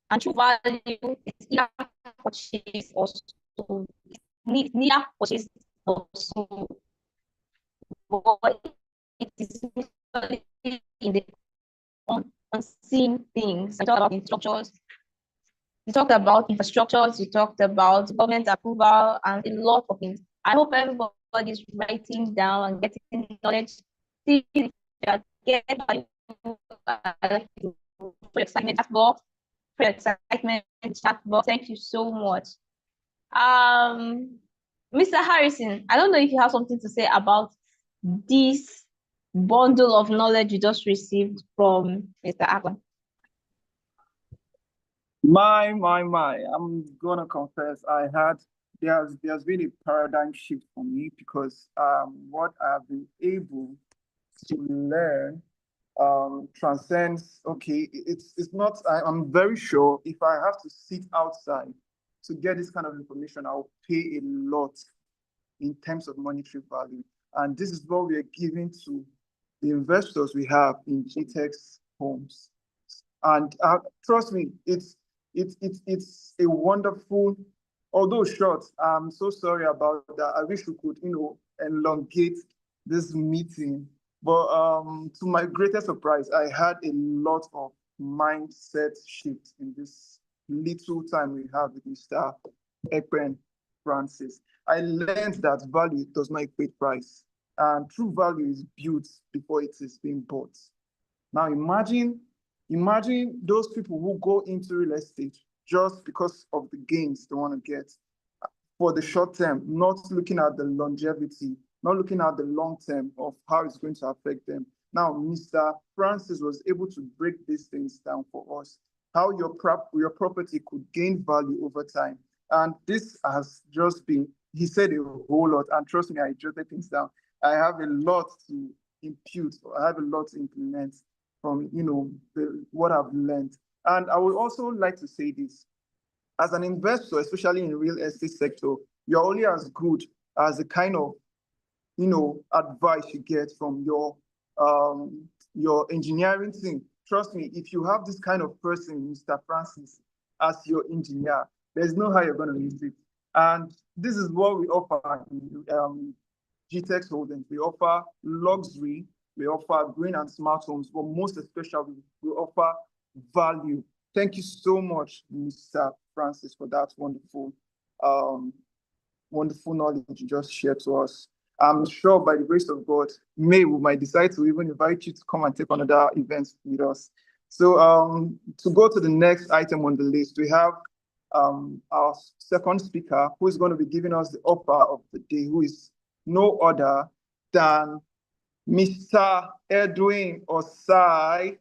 And true value is either purchased or sold. Neither purchased or sold. but it is in the unseen things. We talked about structures, we talked about infrastructures, we talked about government approval, and a lot of things. I hope everybody is writing down and getting knowledge. See if you get for excitement chat box, for excitement chat box. Thank you so much. Mr. Harrison, I don't know if you have something to say about this bundle of knowledge you just received from Mr. Akwan. I'm gonna confess, there's been a paradigm shift for me because what I've been able to learn transcends. Okay, it's not. I'm very sure if I have to sit outside to get this kind of information, I'll pay a lot in terms of monetary value, and this is what we are giving to the investors we have in Gtext homes. And trust me, it's a wonderful, although short. I'm so sorry about that. I wish we could, elongate this meeting. But to my greatest surprise, I had a lot of mindset shifts in this little time we have with Mr. Ekpen Francis. I learned that value does not equate price, and true value is built before it is being bought. Now imagine those people who go into real estate just because of the gains they want to get for the short term, not looking at the longevity, not looking at the long term of how it's going to affect them. Now, Mr. Francis was able to break these things down for us, how your property could gain value over time. And this has just been, he said a whole lot, and trust me, I jotted things down. I have a lot to impute, I have a lot to implement from what I've learned. And I would also like to say this. As an investor, especially in the real estate sector, you're only as good as the kind of advice you get from your engineering team. Trust me, if you have this kind of person, Mr. Francis, as your engineer, there's no how you're going to miss it. And this is what we offer in Gtext Holdings. We offer luxury, we offer green and smart homes, but most especially, we offer value. Thank you so much, Mr. Francis, for that wonderful knowledge you just shared to us. I'm sure by the grace of God, we might decide to even invite you to come and take another event with us. So to go to the next item on the list, we have our second speaker, who is going to be giving us the offer of the day, who is no other than Mr. Edwin Osai.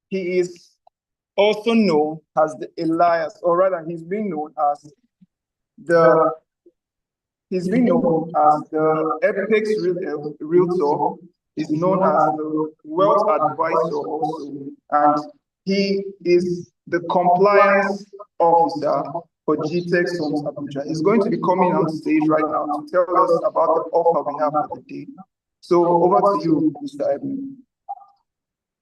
He is also known as the Elias, or rather, he's been known as the Apex Realtor. He's known as the Wealth Advisor also, and he is the compliance officer for Gtext Homes Abuja. He's going to be coming on stage right now to tell us about the offer we have for the day. So over to you, Mr. Edwin.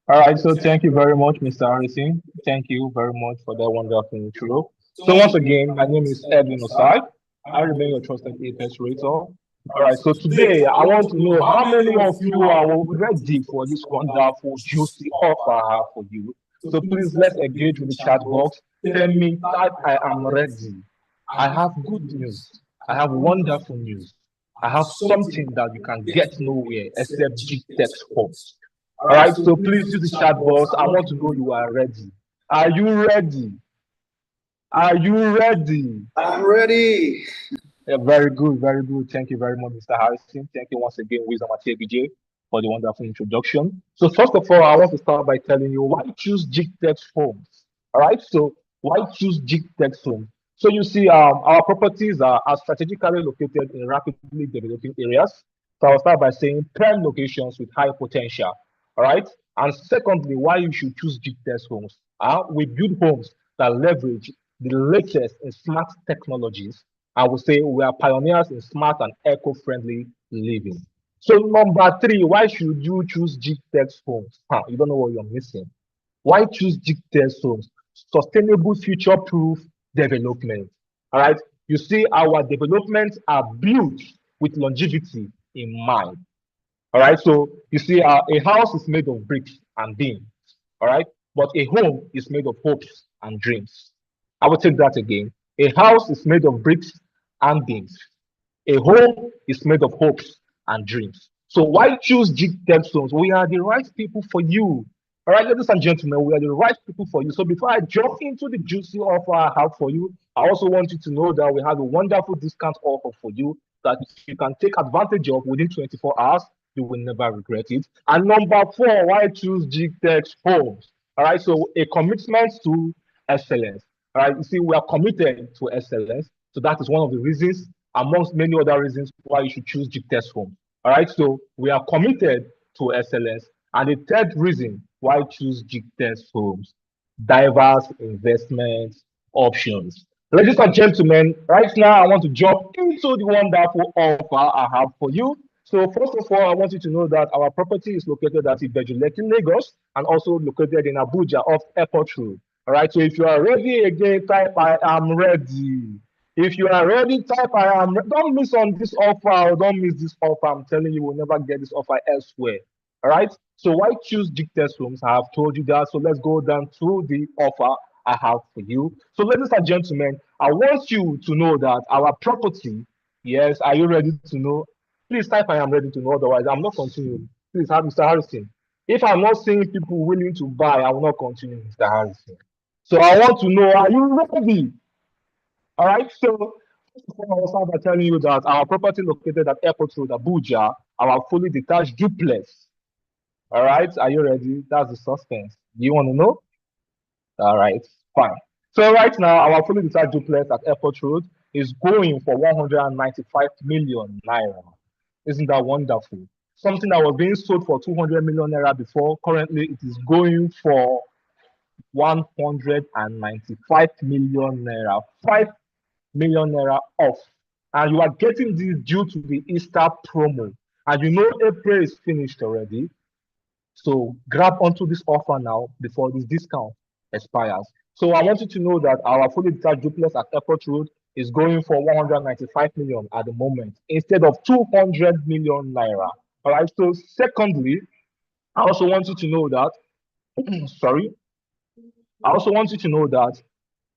All right, so thank you very much, Mr. Harrison. Thank you very much for that wonderful intro. So once again, my name is Edwin Osai. I remain your trusted Apex Rater. All right, so today I want to know how many of you are ready for this wonderful, juicy offer I have for you. So please let's engage with the chat box. Tell me that I am ready. I have good news. I have wonderful news. I have something that you can get nowhere except Gtext Homes. All right, so please use the chat box. I want to know you are ready. Are you ready? Are you ready? I'm ready. Yeah, very good, very good. Thank you very much, Mr. Harrison. Thank you once again, Wisdom Atebije, for the wonderful introduction. So first of all, I want to start by telling you why choose Gtext Homes. All right, so why choose Gtext Homes? So you see, our properties are strategically located in rapidly developing areas. So I'll start by saying prime locations with high potential. All right, and secondly, why you should choose Gtext Homes. We build homes that leverage the latest in smart technologies. I would say we are pioneers in smart and eco-friendly living. So number three, why should you choose Gtext Homes? You don't know what you're missing. Why choose Gtext Homes? Sustainable future-proof development. All right. You see, our developments are built with longevity in mind. All right. So you see, a house is made of bricks and beams. All right. But a home is made of hopes and dreams. I will take that again. A house is made of bricks and beams. A home is made of hopes and dreams. So why choose Gtext? We are the right people for you. All right, ladies and gentlemen, we are the right people for you. So before I jump into the juicy offer I have for you, I also want you to know that we have a wonderful discount offer for you that you can take advantage of within 24 hours. You will never regret it. And number four, why choose Gtext Homes? All right, so a commitment to excellence. All right, you see, we are committed to excellence. So that is one of the reasons, amongst many other reasons, why you should choose Gtext Homes. All right, so we are committed to excellence. And the third reason why choose Gtext Homes, diverse investment options. Ladies and gentlemen, right now I want to jump into the wonderful offer I have for you. So first of all, I want you to know that our property is located at Ibejuleki, Lagos, and also located in Abuja off Airport Road. All right, so if you are ready again, type I am ready. If you are ready, type I am. Don't miss on this offer. Or don't miss this offer. I'm telling you, we'll never get this offer elsewhere. All right. So why choose Gtext Homes? I have told you that. So let's go down to the offer I have for you. So ladies and gentlemen, I want you to know that our property. Yes, are you ready to know? Please type I am ready to know. Otherwise, I'm not continuing. Please, Mr. Harrison. If I'm not seeing people willing to buy, I will not continue, Mr. Harrison. So I want to know, are you ready? All right. So first of all, I'll start by telling you that our property located at Airport Road, Abuja, our fully detached duplex. All right. Are you ready? That's the suspense. Do you want to know? All right. Fine. So right now, our fully detached duplex at Airport Road is going for 195 million naira. Isn't that wonderful? Something that was being sold for 200 million naira before, currently it is going for 195 million naira. 5 million naira off. And you are getting this due to the Easter promo. And you know April is finished already. So grab onto this offer now before this discount expires. So I want you to know that our fully detached duplex at Airport Road is going for 195 million at the moment instead of 200 million naira. All right. So secondly, I also want you to know that sorry, I also want you to know that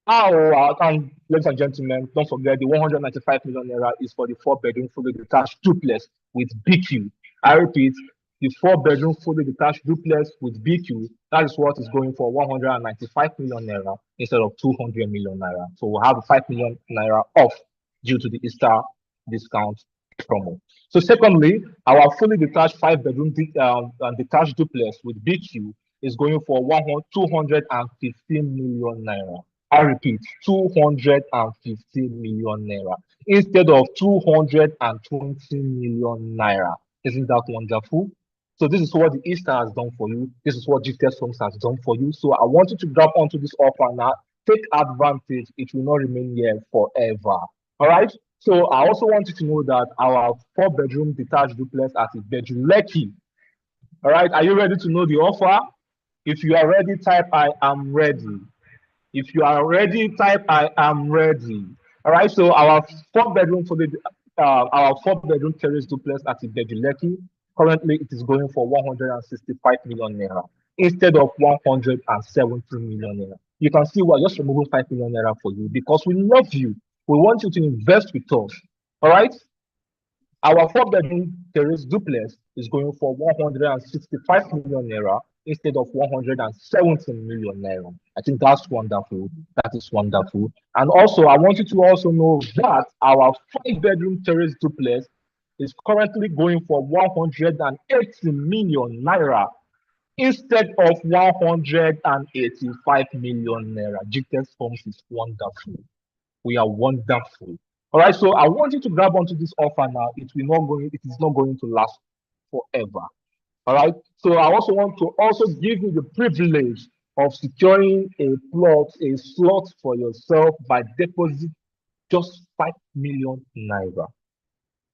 and ladies and gentlemen, don't forget the 195 million naira is for the four-bedroom fully detached duplex with BQ. I repeat, the four-bedroom fully detached duplex with BQ, that is what is going for 195 million naira instead of 200 million naira. So we'll have 5 million naira off due to the Easter discount promo. So secondly, our fully detached five-bedroom detached duplex with BQ is going for 215 million naira. I repeat, 250 million naira instead of 220 million naira. Isn't that wonderful? So this is what the Easter has done for you. This is what Gtext Homes has done for you. So I want you to grab onto this offer now. Take advantage. It will not remain here forever. All right. So I also want you to know that our four-bedroom detached duplex at Ibejuleki. All right. Are you ready to know the offer? If you are ready, type I am ready. If you are ready, type I am ready. All right. So our four-bedroom terrace duplex at Ibejuleki, currently it is going for 165 million naira instead of 170 million naira. You can see we're just removing 5 million naira for you because we love you. We want you to invest with us. All right. Our four-bedroom terrace duplex is going for 165 million naira instead of 170 million naira. I think that's wonderful. That is wonderful. And also, I want you to also know that our five-bedroom terrace duplex is currently going for 180 million naira instead of 185 million naira. GTS Homes is wonderful. We are wonderful. All right, so I want you to grab onto this offer now. It is not going to last forever. All right. So I also want to also give you the privilege of securing a slot for yourself by deposit just 5 million naira.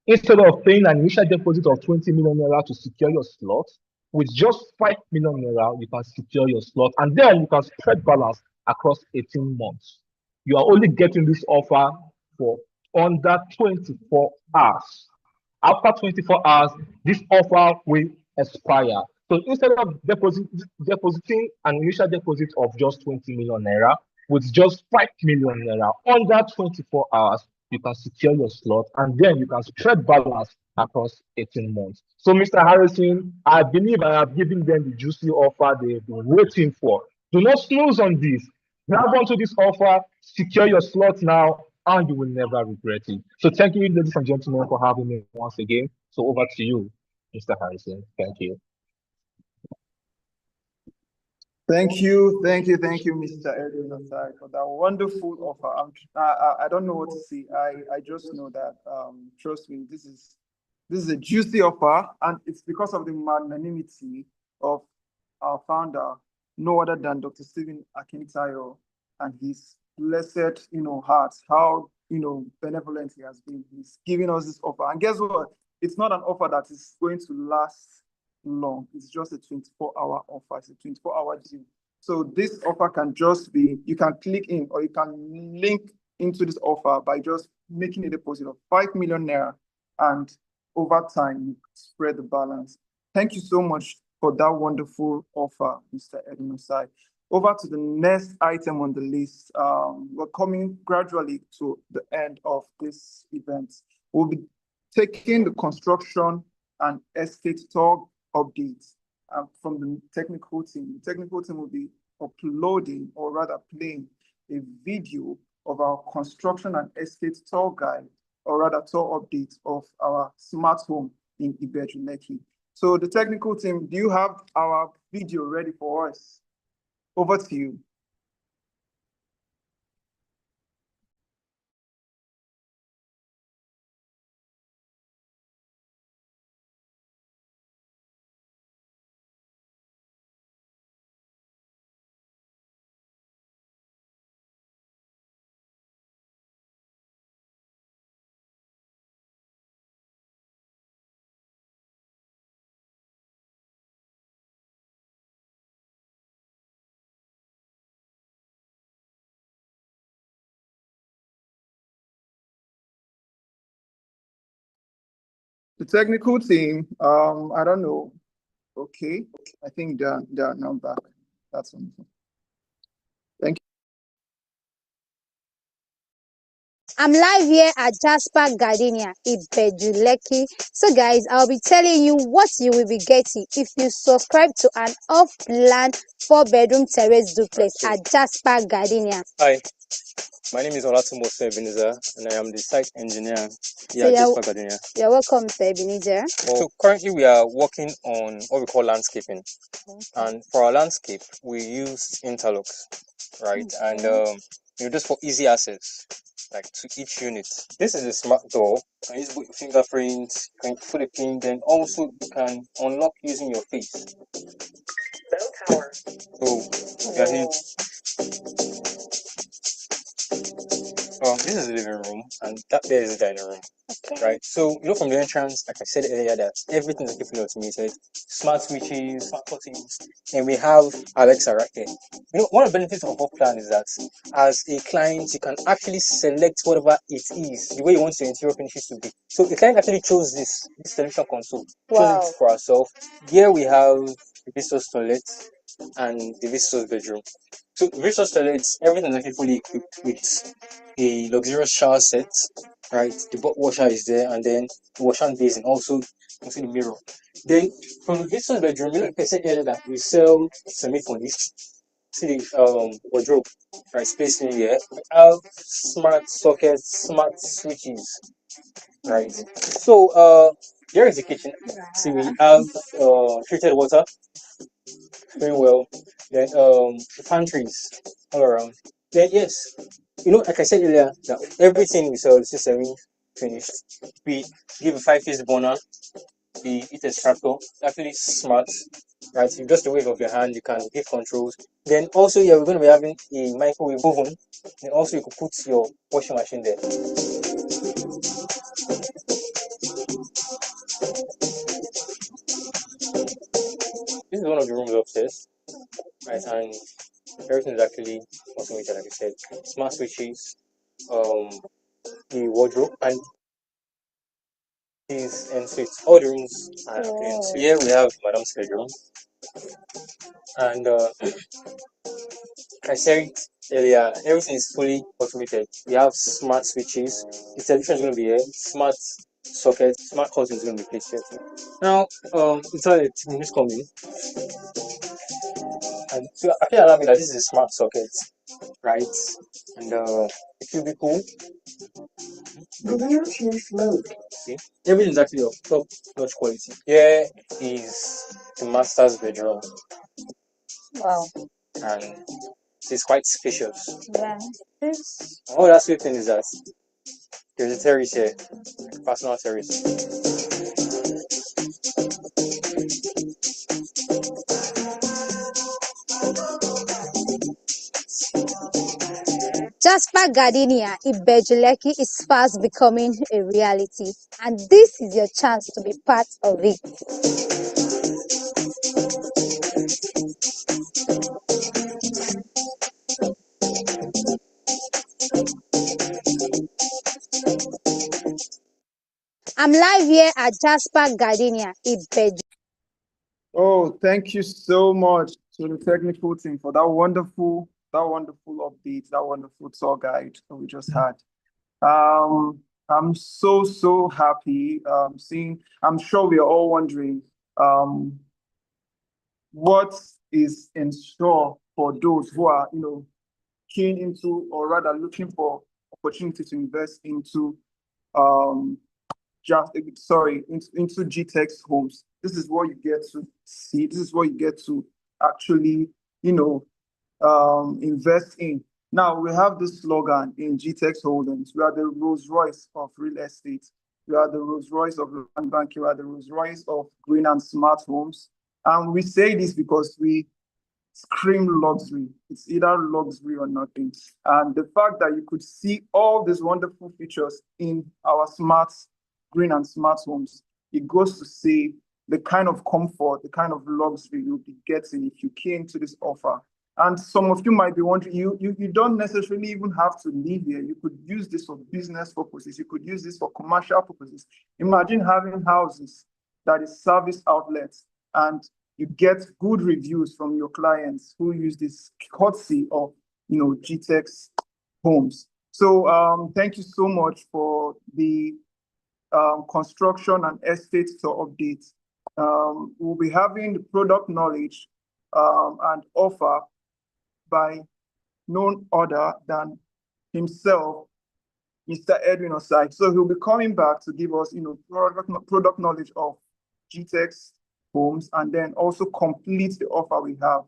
Instead of paying an initial deposit of 20 million naira to secure your slot, with just 5 million naira, you can secure your slot and then you can spread balance across 18 months. You are only getting this offer for under 24 hours. After 24 hours, this offer will expire. So instead of depositing an initial deposit of just 20 million naira, with just 5 million naira under 24 hours, you can secure your slot and then you can spread balance across 18 months. So, Mr. Harrison, I believe I have given them the juicy offer they've been waiting for. Do not snooze on this. Grab onto this offer, secure your slot now, and you will never regret it. So, thank you, ladies and gentlemen, for having me once again. So, over to you, Mr. Harrison. Thank you. Thank you, Mr. Edwin Osai, for that wonderful offer. I don't know what to say. I just know that trust me, this is a juicy offer, and it's because of the magnanimity of our founder, no other than Dr. Stephen Akintayo, and his blessed, heart, how benevolent he has been. He's giving us this offer, and guess what? It's not an offer that is going to last long. It's just a 24-hour offer. It's a 24-hour deal. So this offer can just be, you can click in or you can link into this offer by just making a deposit of 5 million naira, and over time you spread the balance. Thank you so much for that wonderful offer, Mr. Edwin Osai. Over to the next item on the list. We're coming gradually to the end of this event. We'll be taking the construction and estate tour updates from the technical team. The technical team will be uploading, or rather playing, a video of our construction and estate tour guide, or rather tour update of our smart home in Ibeju-Lekki. So the technical team, do you have our video ready for us? Over to you. The technical team, I don't know. Okay, I think they're now back. That's wonderful. Thank you. I'm live here at Jasper Gardenia, Ibeju-Lekki. So guys, I'll be telling you what you will be getting if you subscribe to an off-plan 4-bedroom terrace duplex at Jasper Gardenia. Hi, my name is Olatunbose Ebenezer, and I am the site engineer here So at Jasper Gardenia. You're welcome, Mr. Ebenezer. So currently we are working on what we call landscaping. And for our landscape, we use interlocks, right? And just for easy access, like to each unit. This is a smart door. You can use both fingerprint, you can put a pin, then also you can unlock using your face. So you are here. This is the living room, and that there is the dining room. Okay. Right. So from the entrance, like I said earlier, that everything is fully automated, smart switches, smart curtains, and we have Alexa right here. One of the benefits of off plan is that as a client, you can actually select whatever it is, the way you want your interior finishes to be. So the client actually chose this television console, chose it for ourselves. Here we have the visitor's toilet and the visitor's bedroom. So visitor's toilets, everything is actually fully equipped with a luxurious shower set, right? The butt washer is there, and then the wash hand basin. Also, you can see the mirror. Then from the visitor's bedroom, like I said earlier, that we sell semi-furnished. See the wardrobe, right? Space in here. We have smart sockets, smart switches, right? So here is the kitchen. See, we have treated water, very well. Then pantries all around. Then yes, like I said earlier, that everything we sell is just finished. We give a 5-phase burner, the heat extractor, actually smart, right? You just a wave of your hand, you can give controls. Then also, we're going to be having a microwave oven. And also, you could put your washing machine there. This is one of the rooms upstairs, right? And everything is actually automated, like I said. Smart switches, the wardrobe, and And so it's all the rooms are clean. So here we have Madam's bedroom, and I said it earlier, everything is fully automated. We have smart switches. The television is going to be here. Smart sockets, smart hot is going to be placed here too. Now, it's all the teams coming, and so I can allow me that this is a smart socket, right? And it will be cool. Bluetooth mode. See, everything is actually of top-notch quality. Here is the master's bedroom, Wow. and it's quite spacious. Yeah. This. All that's sweet thing is that there's a terrace here, personal terrace. Jasper Gardenia Ibejuleki is fast becoming a reality, and this is your chance to be part of it. I'm live here at Jasper Gardenia Ibejuleki. Oh, thank you so much to the technical team for that wonderful update, that wonderful tour guide that we just had. I'm so happy seeing. I'm sure we are all wondering what is in store for those who are, keen into, or rather looking for opportunity to invest into into Gtext homes. This is what you get to see. This is what you get to actually, invest in. Now we have this slogan in Gtext Holdings. We are the Rolls Royce of real estate. We are the Rolls Royce of land banking. We are the Rolls Royce of green and smart homes. And we say this because we scream luxury. It's either luxury or nothing. And the fact that you could see all these wonderful features in our smart green and smart homes, it goes to say the kind of comfort, the kind of luxury you'll be getting if you came to this offer. And some of you might be wondering, you don't necessarily even have to live here. You could use this for business purposes. You could use this for commercial purposes. Imagine having houses that is service outlets, and you get good reviews from your clients who use this courtesy of, Gtext homes. So thank you so much for the construction and estate tour update. We'll be having the product knowledge and offer by none other than himself, Mr. Edwin Osai. So he'll be coming back to give us, product knowledge of Gtext homes, and then also complete the offer we have.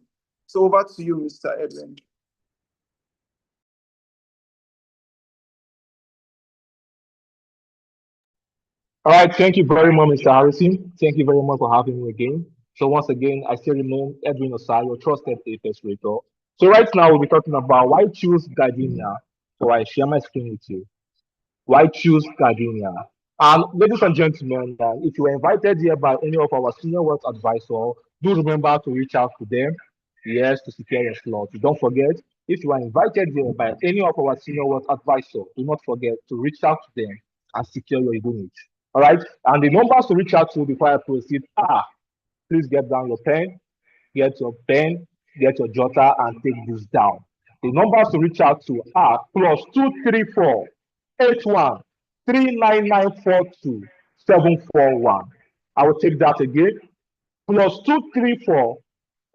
So over to you, Mr. Edwin. All right, thank you very much, Mr. Harrison. Thank you very much for having me again. So once again, I still remain Edwin Osai, your trusted APS rater. So right now we'll be talking about why choose Gardenia. So I share my screen with you. Why choose Gardenia? And ladies and gentlemen, if you were invited here by any of our senior wealth advisors, do remember to reach out to them, yes, to secure your slot. Don't forget, if you are invited here by any of our senior wealth advisors, do not forget to reach out to them and secure your unit. All right, and the numbers to reach out to before I proceed are, please get down your pen, get your pen, get your jotter, and take this down. The numbers to reach out to are +234 81 39942 741. I will take that again. +234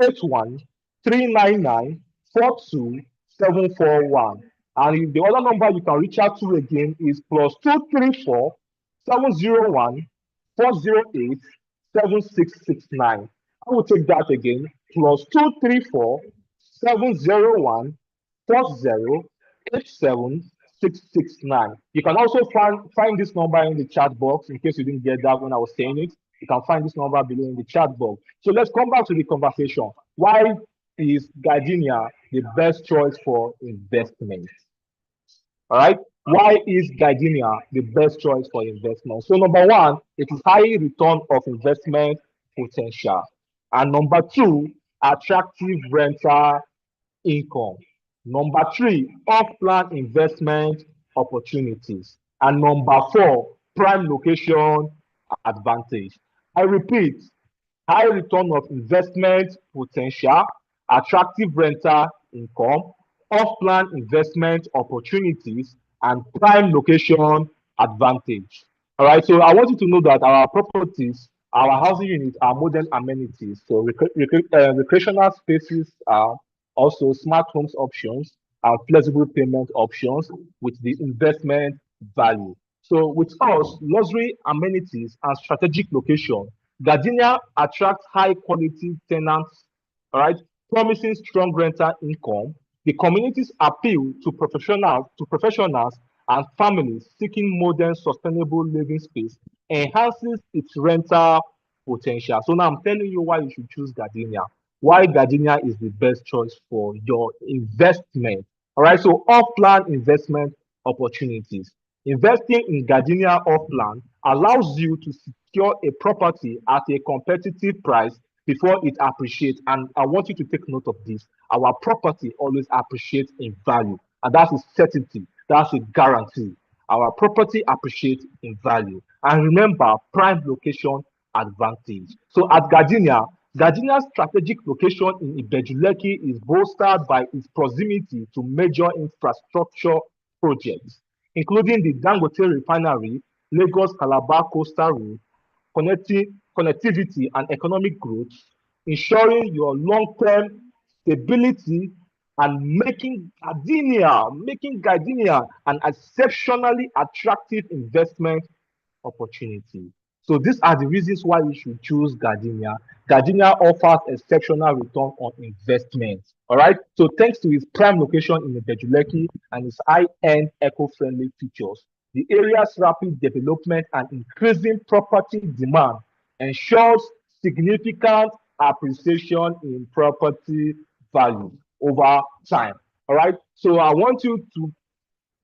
81 399 42741. And the other number you can reach out to again is +234 701 408 7669. I will take that again. +234 701 40 87 669. You can also find this number in the chat box in case you didn't get that when I was saying it. You can find this number below in the chat box. So let's come back to the conversation. Why is Gardenia the best choice for investment? All right. Why is Gardenia the best choice for investment? So number one, it is high return of investment potential. And number two, attractive rental income. Number three, off-plan investment opportunities. And number four, prime location advantage. I repeat, high return of investment potential, attractive rental income, off-plan investment opportunities, and prime location advantage. All right, so I want you to know that our properties, our housing units are modern amenities. So recreational spaces are also smart homes options and flexible payment options with the investment value. So with us, luxury amenities and strategic location, Gardenia attracts high quality tenants, all right, promising strong rental income. The communities appeal to professionals and families seeking modern, sustainable living space, enhances its rental potential. So now I'm telling you why you should choose Gardenia. Why Gardenia is the best choice for your investment. All right, so off-plan investment opportunities. Investing in Gardenia off-plan allows you to secure a property at a competitive price before it appreciates. And I want you to take note of this. Our property always appreciates in value, and that's a certainty, that's a guarantee. Our property appreciates in value. And remember, prime location advantage. So at Gardenia, Gardenia's strategic location in Ibejuleki is bolstered by its proximity to major infrastructure projects, including the Dangote Refinery, Lagos Calabar Coastal Road, connectivity and economic growth, ensuring your long-term stability and making Gardenia an exceptionally attractive investment opportunity. So these are the reasons why you should choose Gardenia. Gardenia offers exceptional return on investment. All right. So thanks to its prime location in Ibejuleki and its high-end eco-friendly features, the area's rapid development and increasing property demand ensures significant appreciation in property value over time. All right. So I want you to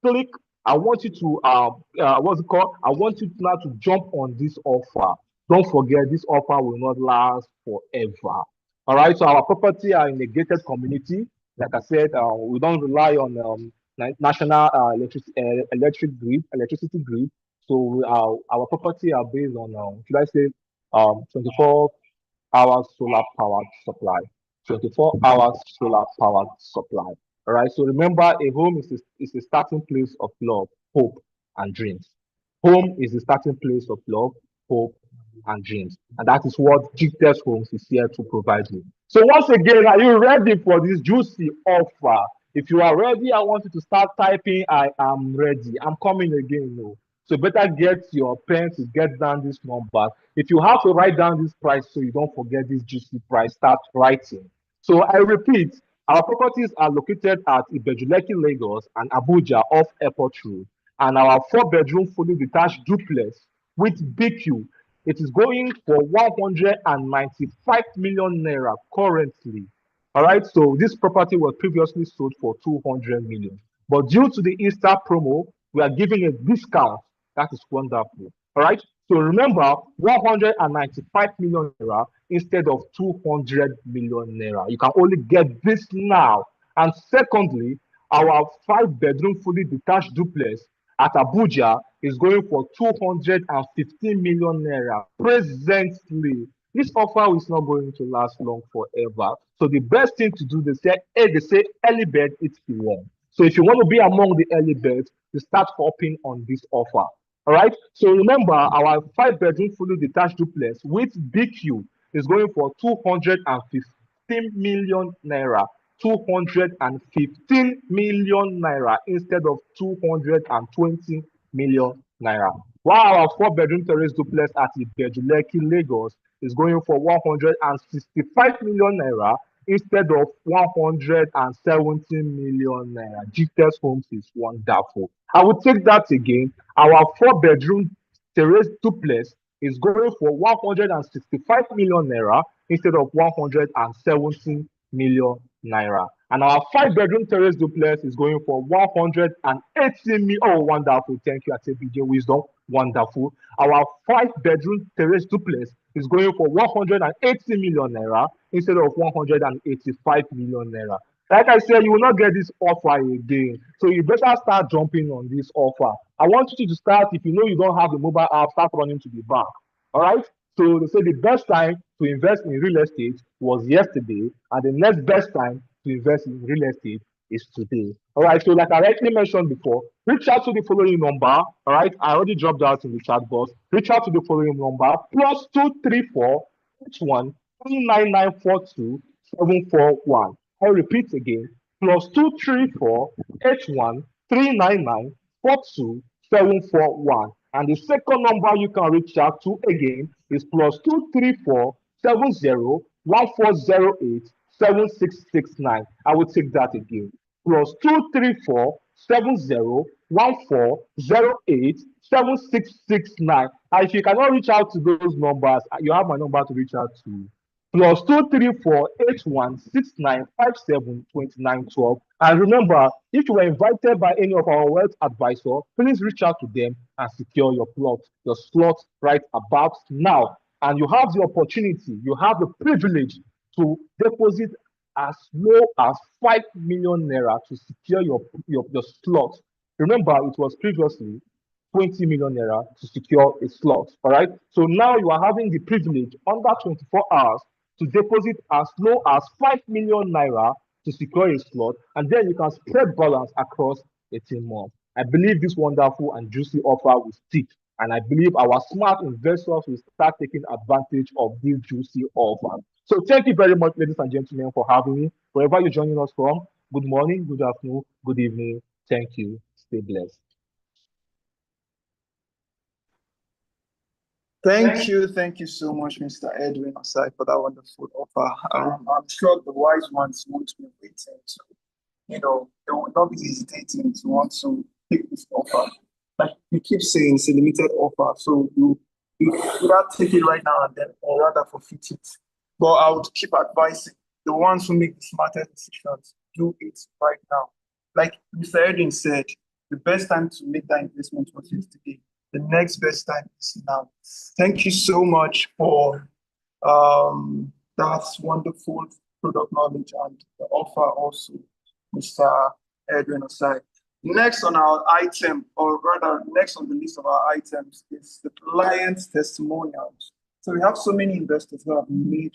click. I want you to what's it called? I want you now to jump on this offer. Don't forget, this offer will not last forever. All right. So our property are in a gated community. Like I said, we don't rely on national electricity grid. So our property are based on should I say 24 hours solar powered supply. 24 hours solar powered supply. All right. So remember, a home is a starting place of love, hope, and dreams. Home is the starting place of love, hope, and dreams. And that is what Gtext Homes is here to provide you. So once again, are you ready for this juicy offer? If you are ready, I want you to start typing, I am ready. I'm coming again. No. So better get your pen to get down this number. If you have to write down this price so you don't forget this juicy price, start writing. So I repeat, our properties are located at Ibejuleki, Lagos and Abuja off Airport Road. And our 4-bedroom fully detached duplex with BQ, it is going for 195 million naira currently. All right, so this property was previously sold for 200 million. But due to the Easter promo, we are giving a discount. That is wonderful. All right, so remember 195 million naira instead of 200 million naira. You can only get this now. And secondly, our 5-bedroom fully detached duplex at Abuja is going for 215 million naira presently. This offer is not going to last long forever. So the best thing to do, they say early bird eats the worm. So if you want to be among the early birds, you start hopping on this offer. All right. So remember, our 5-bedroom fully detached duplex with BQ is going for 215 million naira. 215 million naira instead of 220 million naira. While our 4-bedroom terrace duplex at Ibejuleki, Lagos is going for 165 million naira instead of 170 million naira. Gtext Homes is wonderful. I will take that again. Our 4-bedroom terrace duplex is going for 165 million naira instead of 170 million naira. And our 5-bedroom terrace duplex is going for 180 million. Oh, wonderful. Thank you, ATBJ Wisdom. Wonderful. Our 5-bedroom terrace duplex is going for 180 million naira instead of 185 million naira. Like I said, you will not get this offer again. So you better start jumping on this offer. I want you to start, if you know you don't have the mobile app, start running to the bank. All right. So they say the best time to invest in real estate was yesterday, and the next best time to invest in real estate is today. All right. So, like I rightly mentioned before, reach out to the following number. All right. I already dropped out in the chat box. Reach out to the following number: +234 819942 741. I repeat again: +234 8139942741. And the second number you can reach out to again is +234 70 1408 7669. I will take that again. +234 70 1408 7669. And if you cannot reach out to those numbers, you have my number to reach out to. +234 8169572912. And remember, if you were invited by any of our wealth advisor, please reach out to them and secure your plot, your slot right about now. And you have the opportunity, you have the privilege to deposit as low as 5 million naira to secure your slot. Remember, it was previously 20 million naira to secure a slot. All right. So now you are having the privilege under 24 hours to deposit as low as 5 million naira to secure a slot, and then you can spread balance across 18 months. I believe this wonderful and juicy offer will stick, and I believe our smart investors will start taking advantage of this juicy offer. So thank you very much, ladies and gentlemen, for having me. Wherever you're joining us from, good morning, good afternoon, good evening. Thank you. Stay blessed. Thank you so much, Mr. Edwin Osai, for that wonderful offer. I'm sure the wise ones won't be waiting to, they will not be hesitating to want to take this offer. Like you keep saying, it's a limited offer, so you either take it right now and then, or rather forfeit it. But I would keep advising the ones who make the smartest decisions, do it right now. Like Mr. Edwin said, the best time to make that investment was yesterday. The next best time is now. Thank you so much for that wonderful product knowledge and the offer also, Mr. Edwin Osai. Next on our item, or rather next on the list of our items, is the client testimonials. So we have so many investors who have made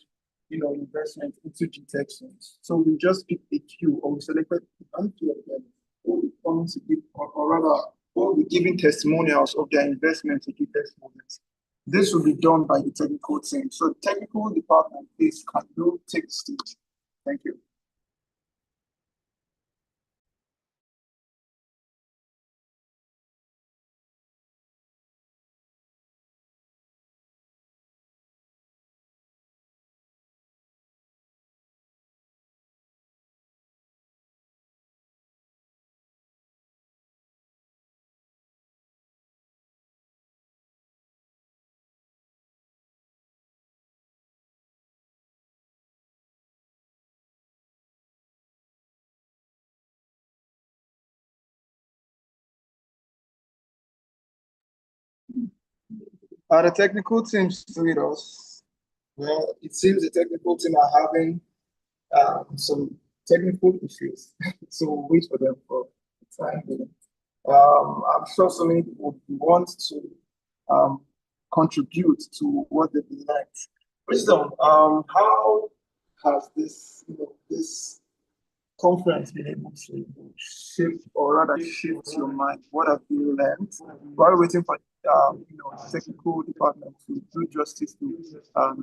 investment into Gtext. So we just picked a few, or we selected a few of them who will come to give, or rather will be giving testimonials of their investment to Gtext models. This will be done by the technical team. So the technical department, please, can you take the stage? Thank you. Are the technical team still with us? Well, it seems the technical team are having some technical issues, so we'll wait for them for the time being. I'm sure so many people want to contribute to what they've learned. Wisdom, how has this conference been able to shape, or rather shift your mind? What have you learned? While waiting for the technical department to do justice to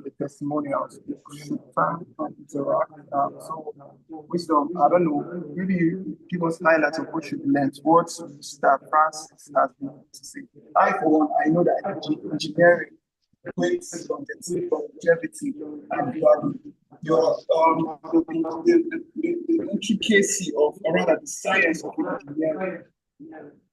the testimonials, you should find and interact. So, Wisdom, I don't know, maybe you give us highlights of what you've learned, what Mr. Francis has been able to say. I, for one, I know that engineering plays on the longevity and value. The intricacy of, or rather the science of engineering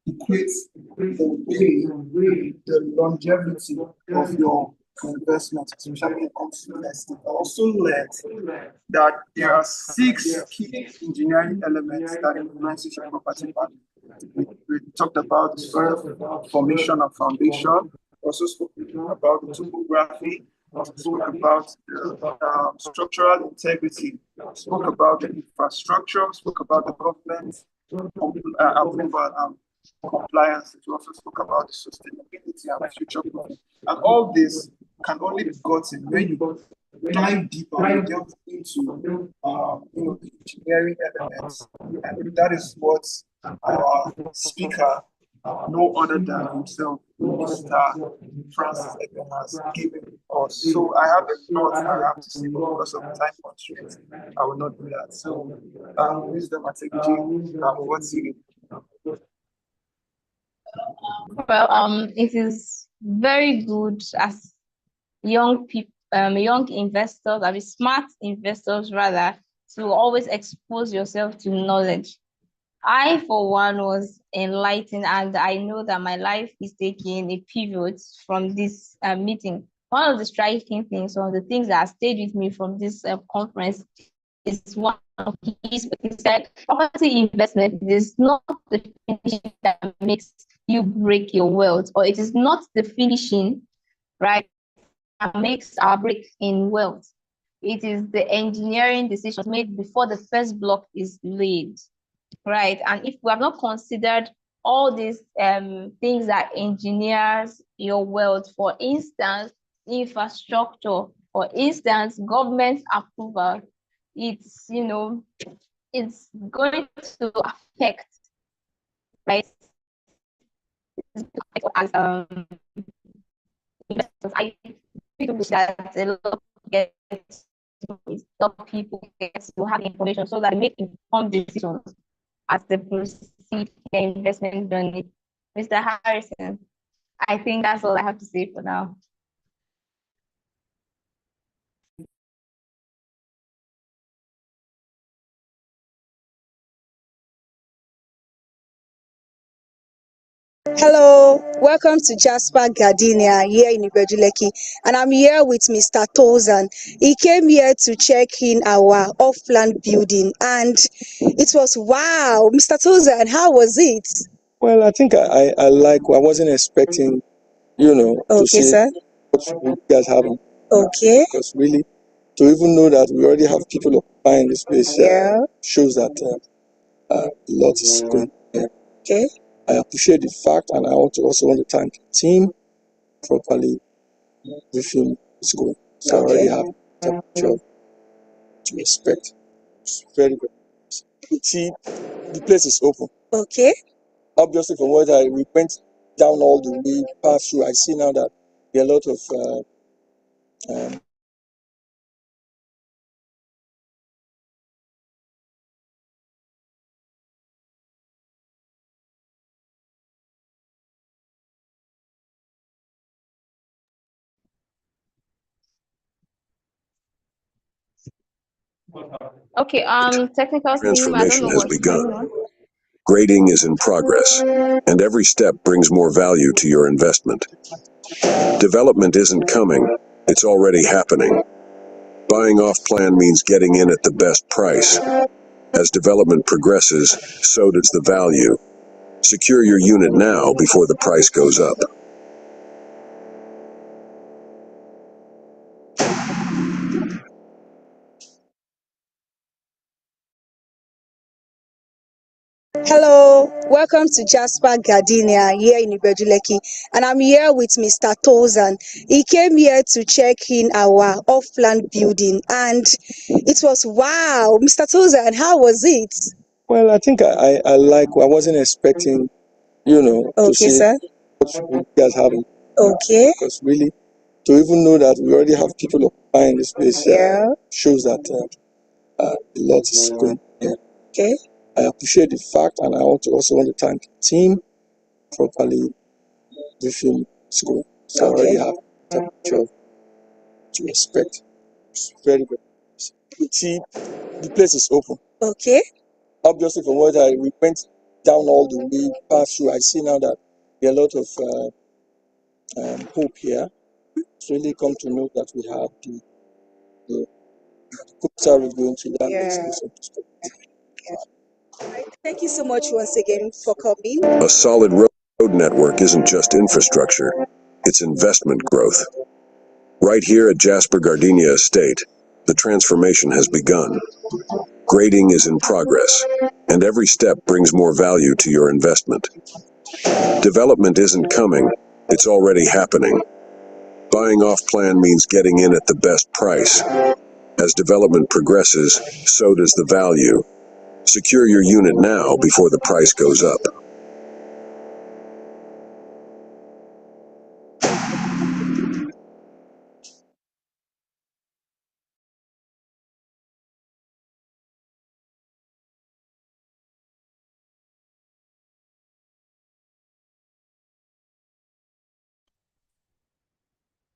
equates the longevity of your investment, especially when it comes to investing. I also learned that there are 6 key engineering elements that influence your property value. We talked about the soil formation and foundation, also spoke about the topography, also spoke about the structural integrity, spoke about the infrastructure, spoke about the government approval and compliance. We also spoke about the sustainability and future proofing. And all this can only be gotten when you dive deeper, you delve into engineering elements, and that is what our speaker, no other than himself, Mr. Francis Egan, has given us. So I have a lot I have to say, but because of time constraints, I will not do that. So, Wisdom Ateguji, what's it? Well, it is very good as young people, young investors, I mean smart investors rather, to always expose yourself to knowledge. I, for one, was enlightened, and I know that my life is taking a pivot from this meeting. One of the striking things, one of the things that stayed with me from this conference is one of his, he said, property investment is not the finishing that makes you break your wealth, or it is not the finishing, right, that makes our break in wealth. It is the engineering decisions made before the first block is laid, right? And if we have not considered all these things that engineers your wealth, for instance, infrastructure, for instance, government approval, it's it's going to affect, right? As investors, I think that a lot of people get to have information so that they make informed decisions as they proceed their investment journey. Mr. Harrison, I think that's all I have to say for now. Hello, welcome to Jasper Gardenia here in Ibejuleki, and I'm here with Mr. Tozan. He came here to check in our off-plan building, and it was wow. Mr. Tozan, how was it? Well, I think I wasn't expecting, to Okay, see sir. what you guys have. Okay. Because really, to even know that we already have people occupying the space Yeah. shows that a lot is going on. Okay. I appreciate the fact, and I also want to thank the team properly briefing is going. So I already have a temperature to respect. It's very good. See, the place is open. Okay. Obviously, from what we went down all the way, passed through, I see now that there are a lot of Okay, technical team, I don't Transformation know has what's going begun. on. Grading is in progress, and every step brings more value to your investment. Development isn't coming, it's already happening. Buying off plan means getting in at the best price. As development progresses, so does the value. Secure your unit now before the price goes up. Hello, welcome to Jasper Gardenia here in Ibejuleki, and I'm here with Mr. Tozan. He came here to check in our off-plan building, and it was wow. Mr. Tozan, how was it? well, I think I wasn't expecting, to Okay, see sir. what you guys have. Okay. Because really, to even know that we already have people occupying the space Yeah. shows that a lot is going on. Okay. I appreciate the fact, and I also want to thank the team properly briefing is going. So I already have a temperature to respect. It's very good. See, the place is open. Okay. Obviously, from what we went down all the way, passed through, I see now that there are a lot of hope here. It's really come to know that we have the capital we're going to that makes no sense. Thank you so much once again for coming. A solid road network isn't just infrastructure, it's investment growth. Right here at Jasper Gardenia Estate, the transformation has begun. Grading is in progress, and every step brings more value to your investment. Development isn't coming, it's already happening. Buying off plan means getting in at the best price. As development progresses, so does the value. Secure your unit now before the price goes up.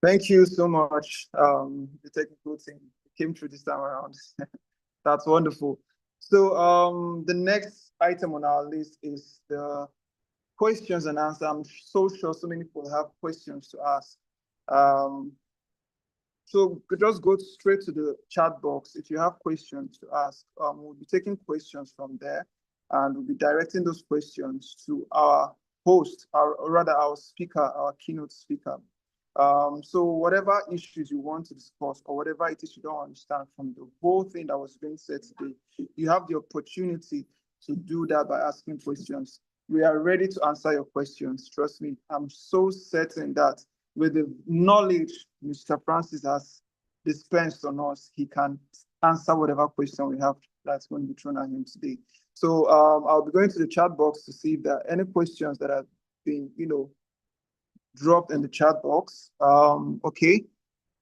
Thank you so much, the technical team came through this time around. That's wonderful. So the next item on our list is the questions and answers. I'm so sure so many people have questions to ask. So just go straight to the chat box if you have questions to ask. We'll be taking questions from there, and we'll be directing those questions to our host, or rather our speaker, our keynote speaker. So whatever issues you want to discuss, or whatever it is you don't understand from the whole thing that was being said today, you have the opportunity to do that by asking questions. We are ready to answer your questions. Trust me, I'm so certain that with the knowledge Mr. Francis has dispensed on us, he can answer whatever question we have that's going to be thrown at him today. So I'll be going to the chat box to see if there are any questions that have been, dropped in the chat box. Okay,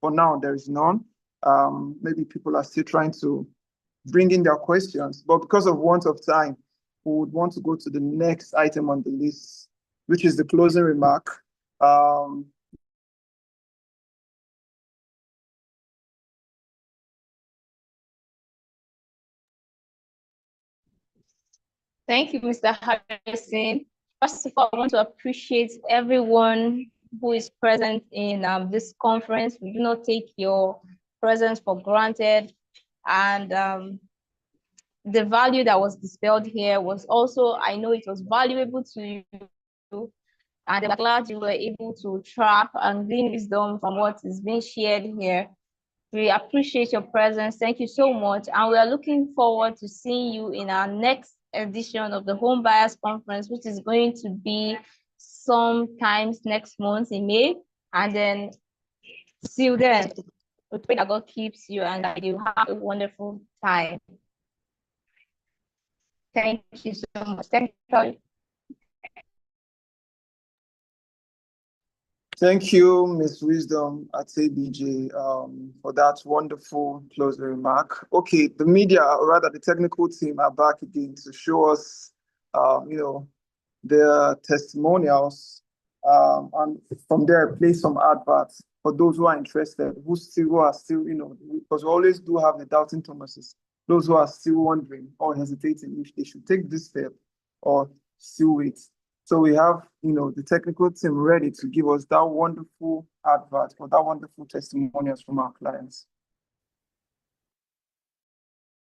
for now there is none. Maybe people are still trying to bring in their questions, but because of want of time, we would want to go to the next item on the list, which is the closing remark. Thank you, Mr. Harrison. First of all, I want to appreciate everyone who is present in this conference. We do not take your presence for granted. And the value that was dispelled here was also, I know it was valuable to you. And I'm glad you were able to trap and glean wisdom from what is being shared here. We appreciate your presence. Thank you so much. And we are looking forward to seeing you in our next edition of the Home Buyers Conference, which is going to be sometimes next month in May. And then see you then. We pray that God keeps you and that you have a wonderful time. Thank you so much. Thank you. Thank you, Ms. Wisdom at ABJ, for that wonderful closing remark. Okay, the media, or rather the technical team, are back again to show us, their testimonials, and from there, play some adverts for those who are interested, who are still, because we always do have the doubting Thomases, those who are still wondering or hesitating if they should take this step or still wait. So we have, the technical team ready to give us that wonderful advert or that wonderful testimonials from our clients.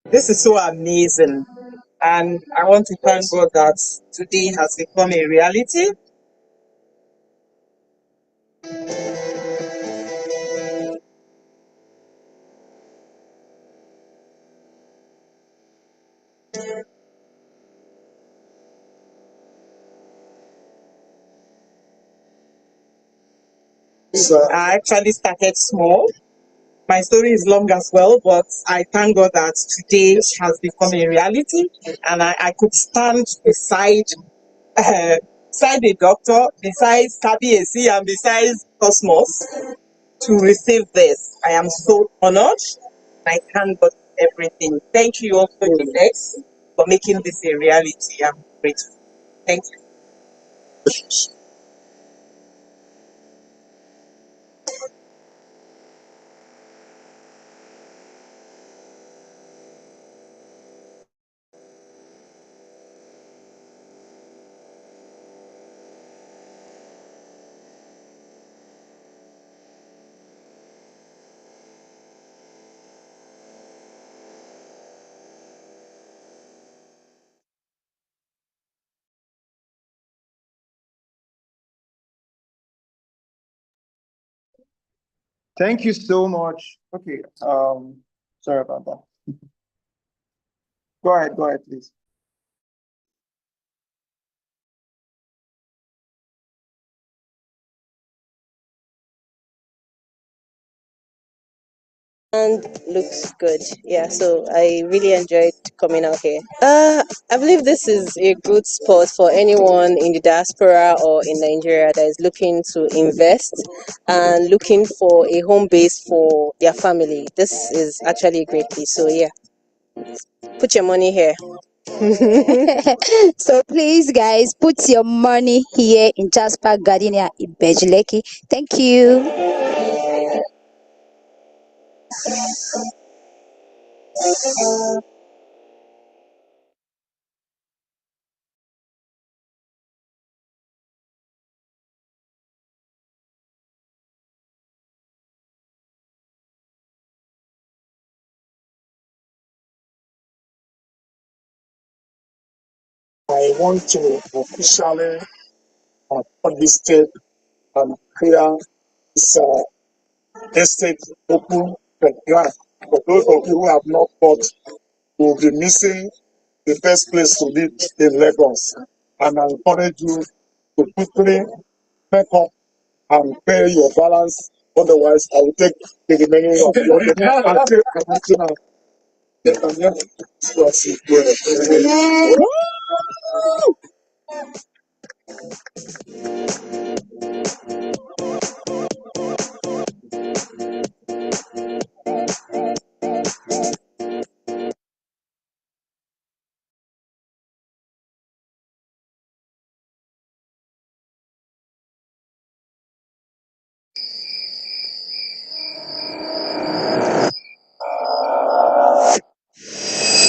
This is so amazing. And I want to thank God that today has become a reality. I actually started small. My story is long as well, but I thank God that today has become a reality, and I could stand beside a doctor, beside Sabi and beside Cosmos to receive this. I am so honored. I thank God for everything. Thank you also, Gtext, for making this a reality. I'm grateful. Thank you. Thank you so much. Okay, sorry about that. Go ahead, please. and looks good. Yeah, so I really enjoyed coming out here. I believe this is a good spot for anyone in the diaspora or in Nigeria that is looking to invest and looking for a home base for their family. This is actually a great place. So yeah, put your money here. So please, guys, put your money here in Jasper Gardenia in Bejuleki. Thank you. I want to officially put this step and clear this estate open for grant. For those of you who have not bought, you will be missing the first place to live in Lagos. And I encourage you to quickly pick up and pay your balance. Otherwise, I will take the remaining of your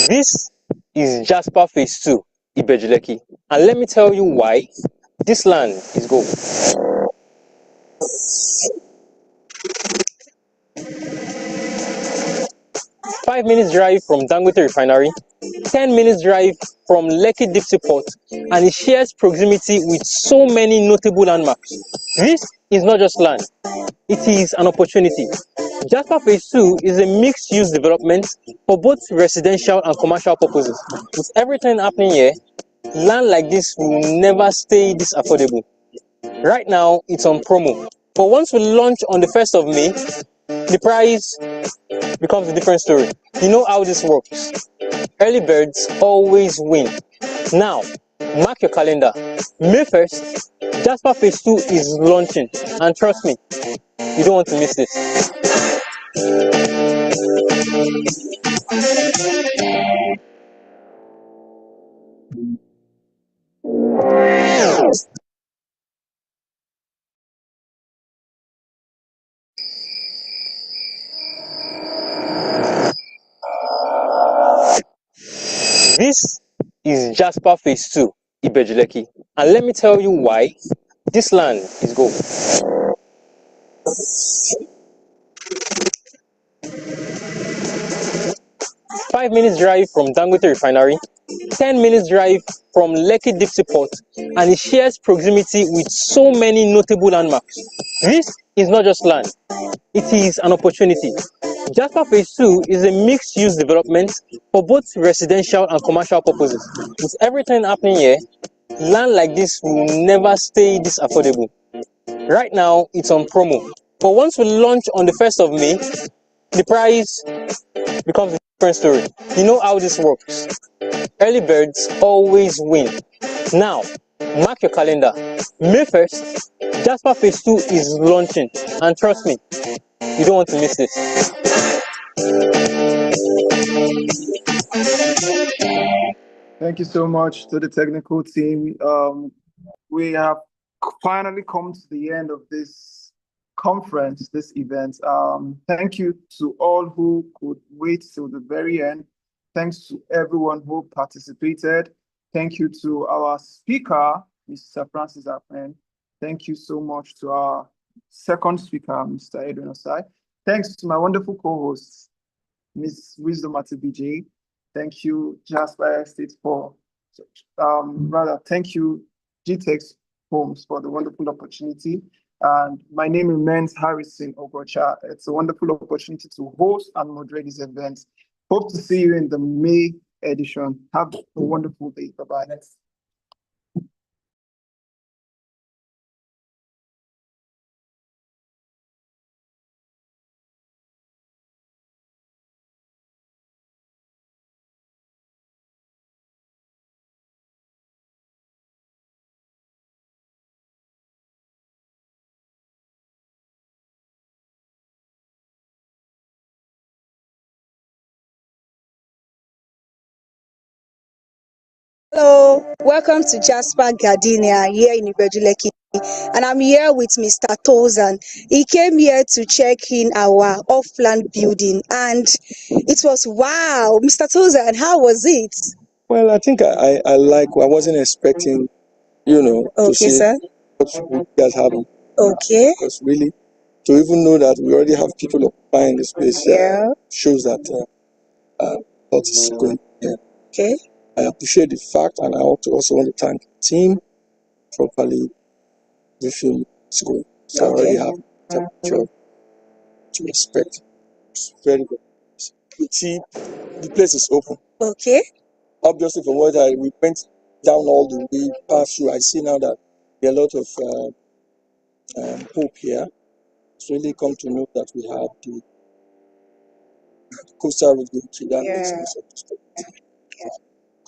This is Jasper Phase 2, Ibejuleki. And let me tell you why this land is gold. 5 minutes drive from Dangote Refinery, 10 minutes drive from Lekki Deep Sea Port, and it shares proximity with so many notable landmarks. This is not just land, it is an opportunity. Jasper Phase 2 is a mixed-use development for both residential and commercial purposes. With everything happening here, land like this will never stay this affordable. Right now, it's on promo. But once we launch on the 1st of May, the price becomes a different story. You know how this works. Early birds always win. Now, mark your calendar. May 1st, Jasper Phase 2 is launching. And trust me, you don't want to miss this. This is Jasper Phase 2, Ibejuleki. And let me tell you why this land is gold. 5 minutes drive from Dangote Refinery, 10 minutes drive from Lekki Deep Sea Port, and it shares proximity with so many notable landmarks. This is not just land, it is an opportunity. Jasper Phase 2 is a mixed-use development for both residential and commercial purposes. With everything happening here, land like this will never stay this affordable. Right now, it's on promo. But once we launch on the 1st of May, the price becomes a different story. You know how this works. Early birds always win. Now, mark your calendar. May 1st, Jasper Phase 2 is launching. And trust me, you don't want to miss this. Thank you so much to the technical team. We have finally come to the end of this conference, this event. Thank you to all who could wait till the very end. Thanks to everyone who participated. Thank you to our speaker, Mr. Francis Akpen. Thank you so much to our second speaker, Mr. Edwin Osai. Thanks to my wonderful co-hosts, Ms. Wisdom Atibiji. Thank you, Jasper Estate for, thank you, Gtext Homes for the wonderful opportunity. And my name remains Harrison Ogocha. It's a wonderful opportunity to host and moderate this event. Hope to see you in the May edition. Have a wonderful day. Bye-bye. Hello, welcome to Jasper Gardenia here in Ibejuleki, and I'm here with Mr. Tozan. He came here to check in our off-plan building, and it was wow. Mr. Tozan, how was it? Well, I think I like. I wasn't expecting, to Okay, see sir. what you guys have. Okay. Because really, to even know that we already have people occupying the space Yeah. shows that what is going. Yeah. Okay. I appreciate the fact, and I also want to thank the team properly briefing school. So I already have a temperature to respect. It's very good. See, the place is open. Okay. Obviously, from what we went down all the way past through, I see now that there are a lot of hope here. It's really come to know that we have the coastal review to that makes me so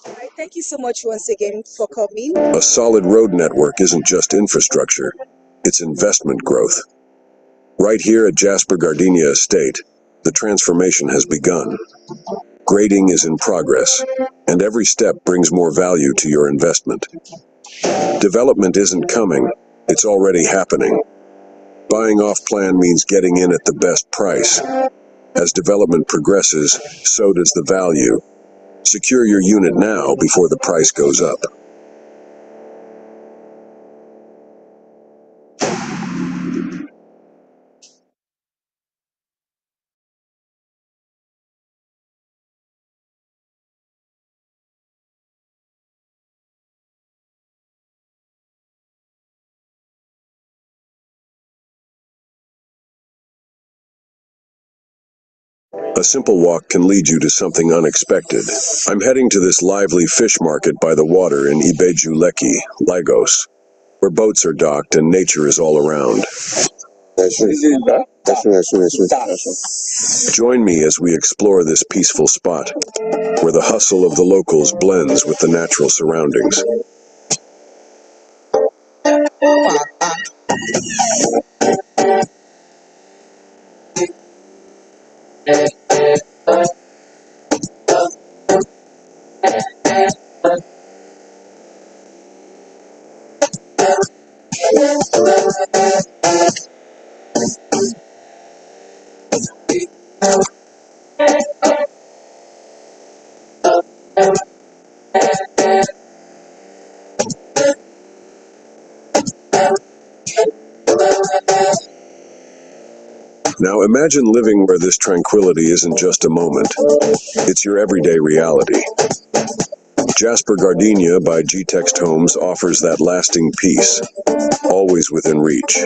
All right, thank you so much once again for coming. A solid road network isn't just infrastructure, it's investment growth. Right here at Jasper Gardenia Estate, the transformation has begun. Grading is in progress, and every step brings more value to your investment. Development isn't coming, it's already happening. Buying off plan means getting in at the best price. As development progresses, so does the value. Secure your unit now before the price goes up. A simple walk can lead you to something unexpected. I'm heading to this lively fish market by the water in Ibejuleki, Lagos, where boats are docked and nature is all around. Join me as we explore this peaceful spot, where the hustle of the locals blends with the natural surroundings. Now imagine living where this tranquility isn't just a moment, it's your everyday reality. Jasper Gardenia by Gtext Homes offers that lasting peace, always within reach.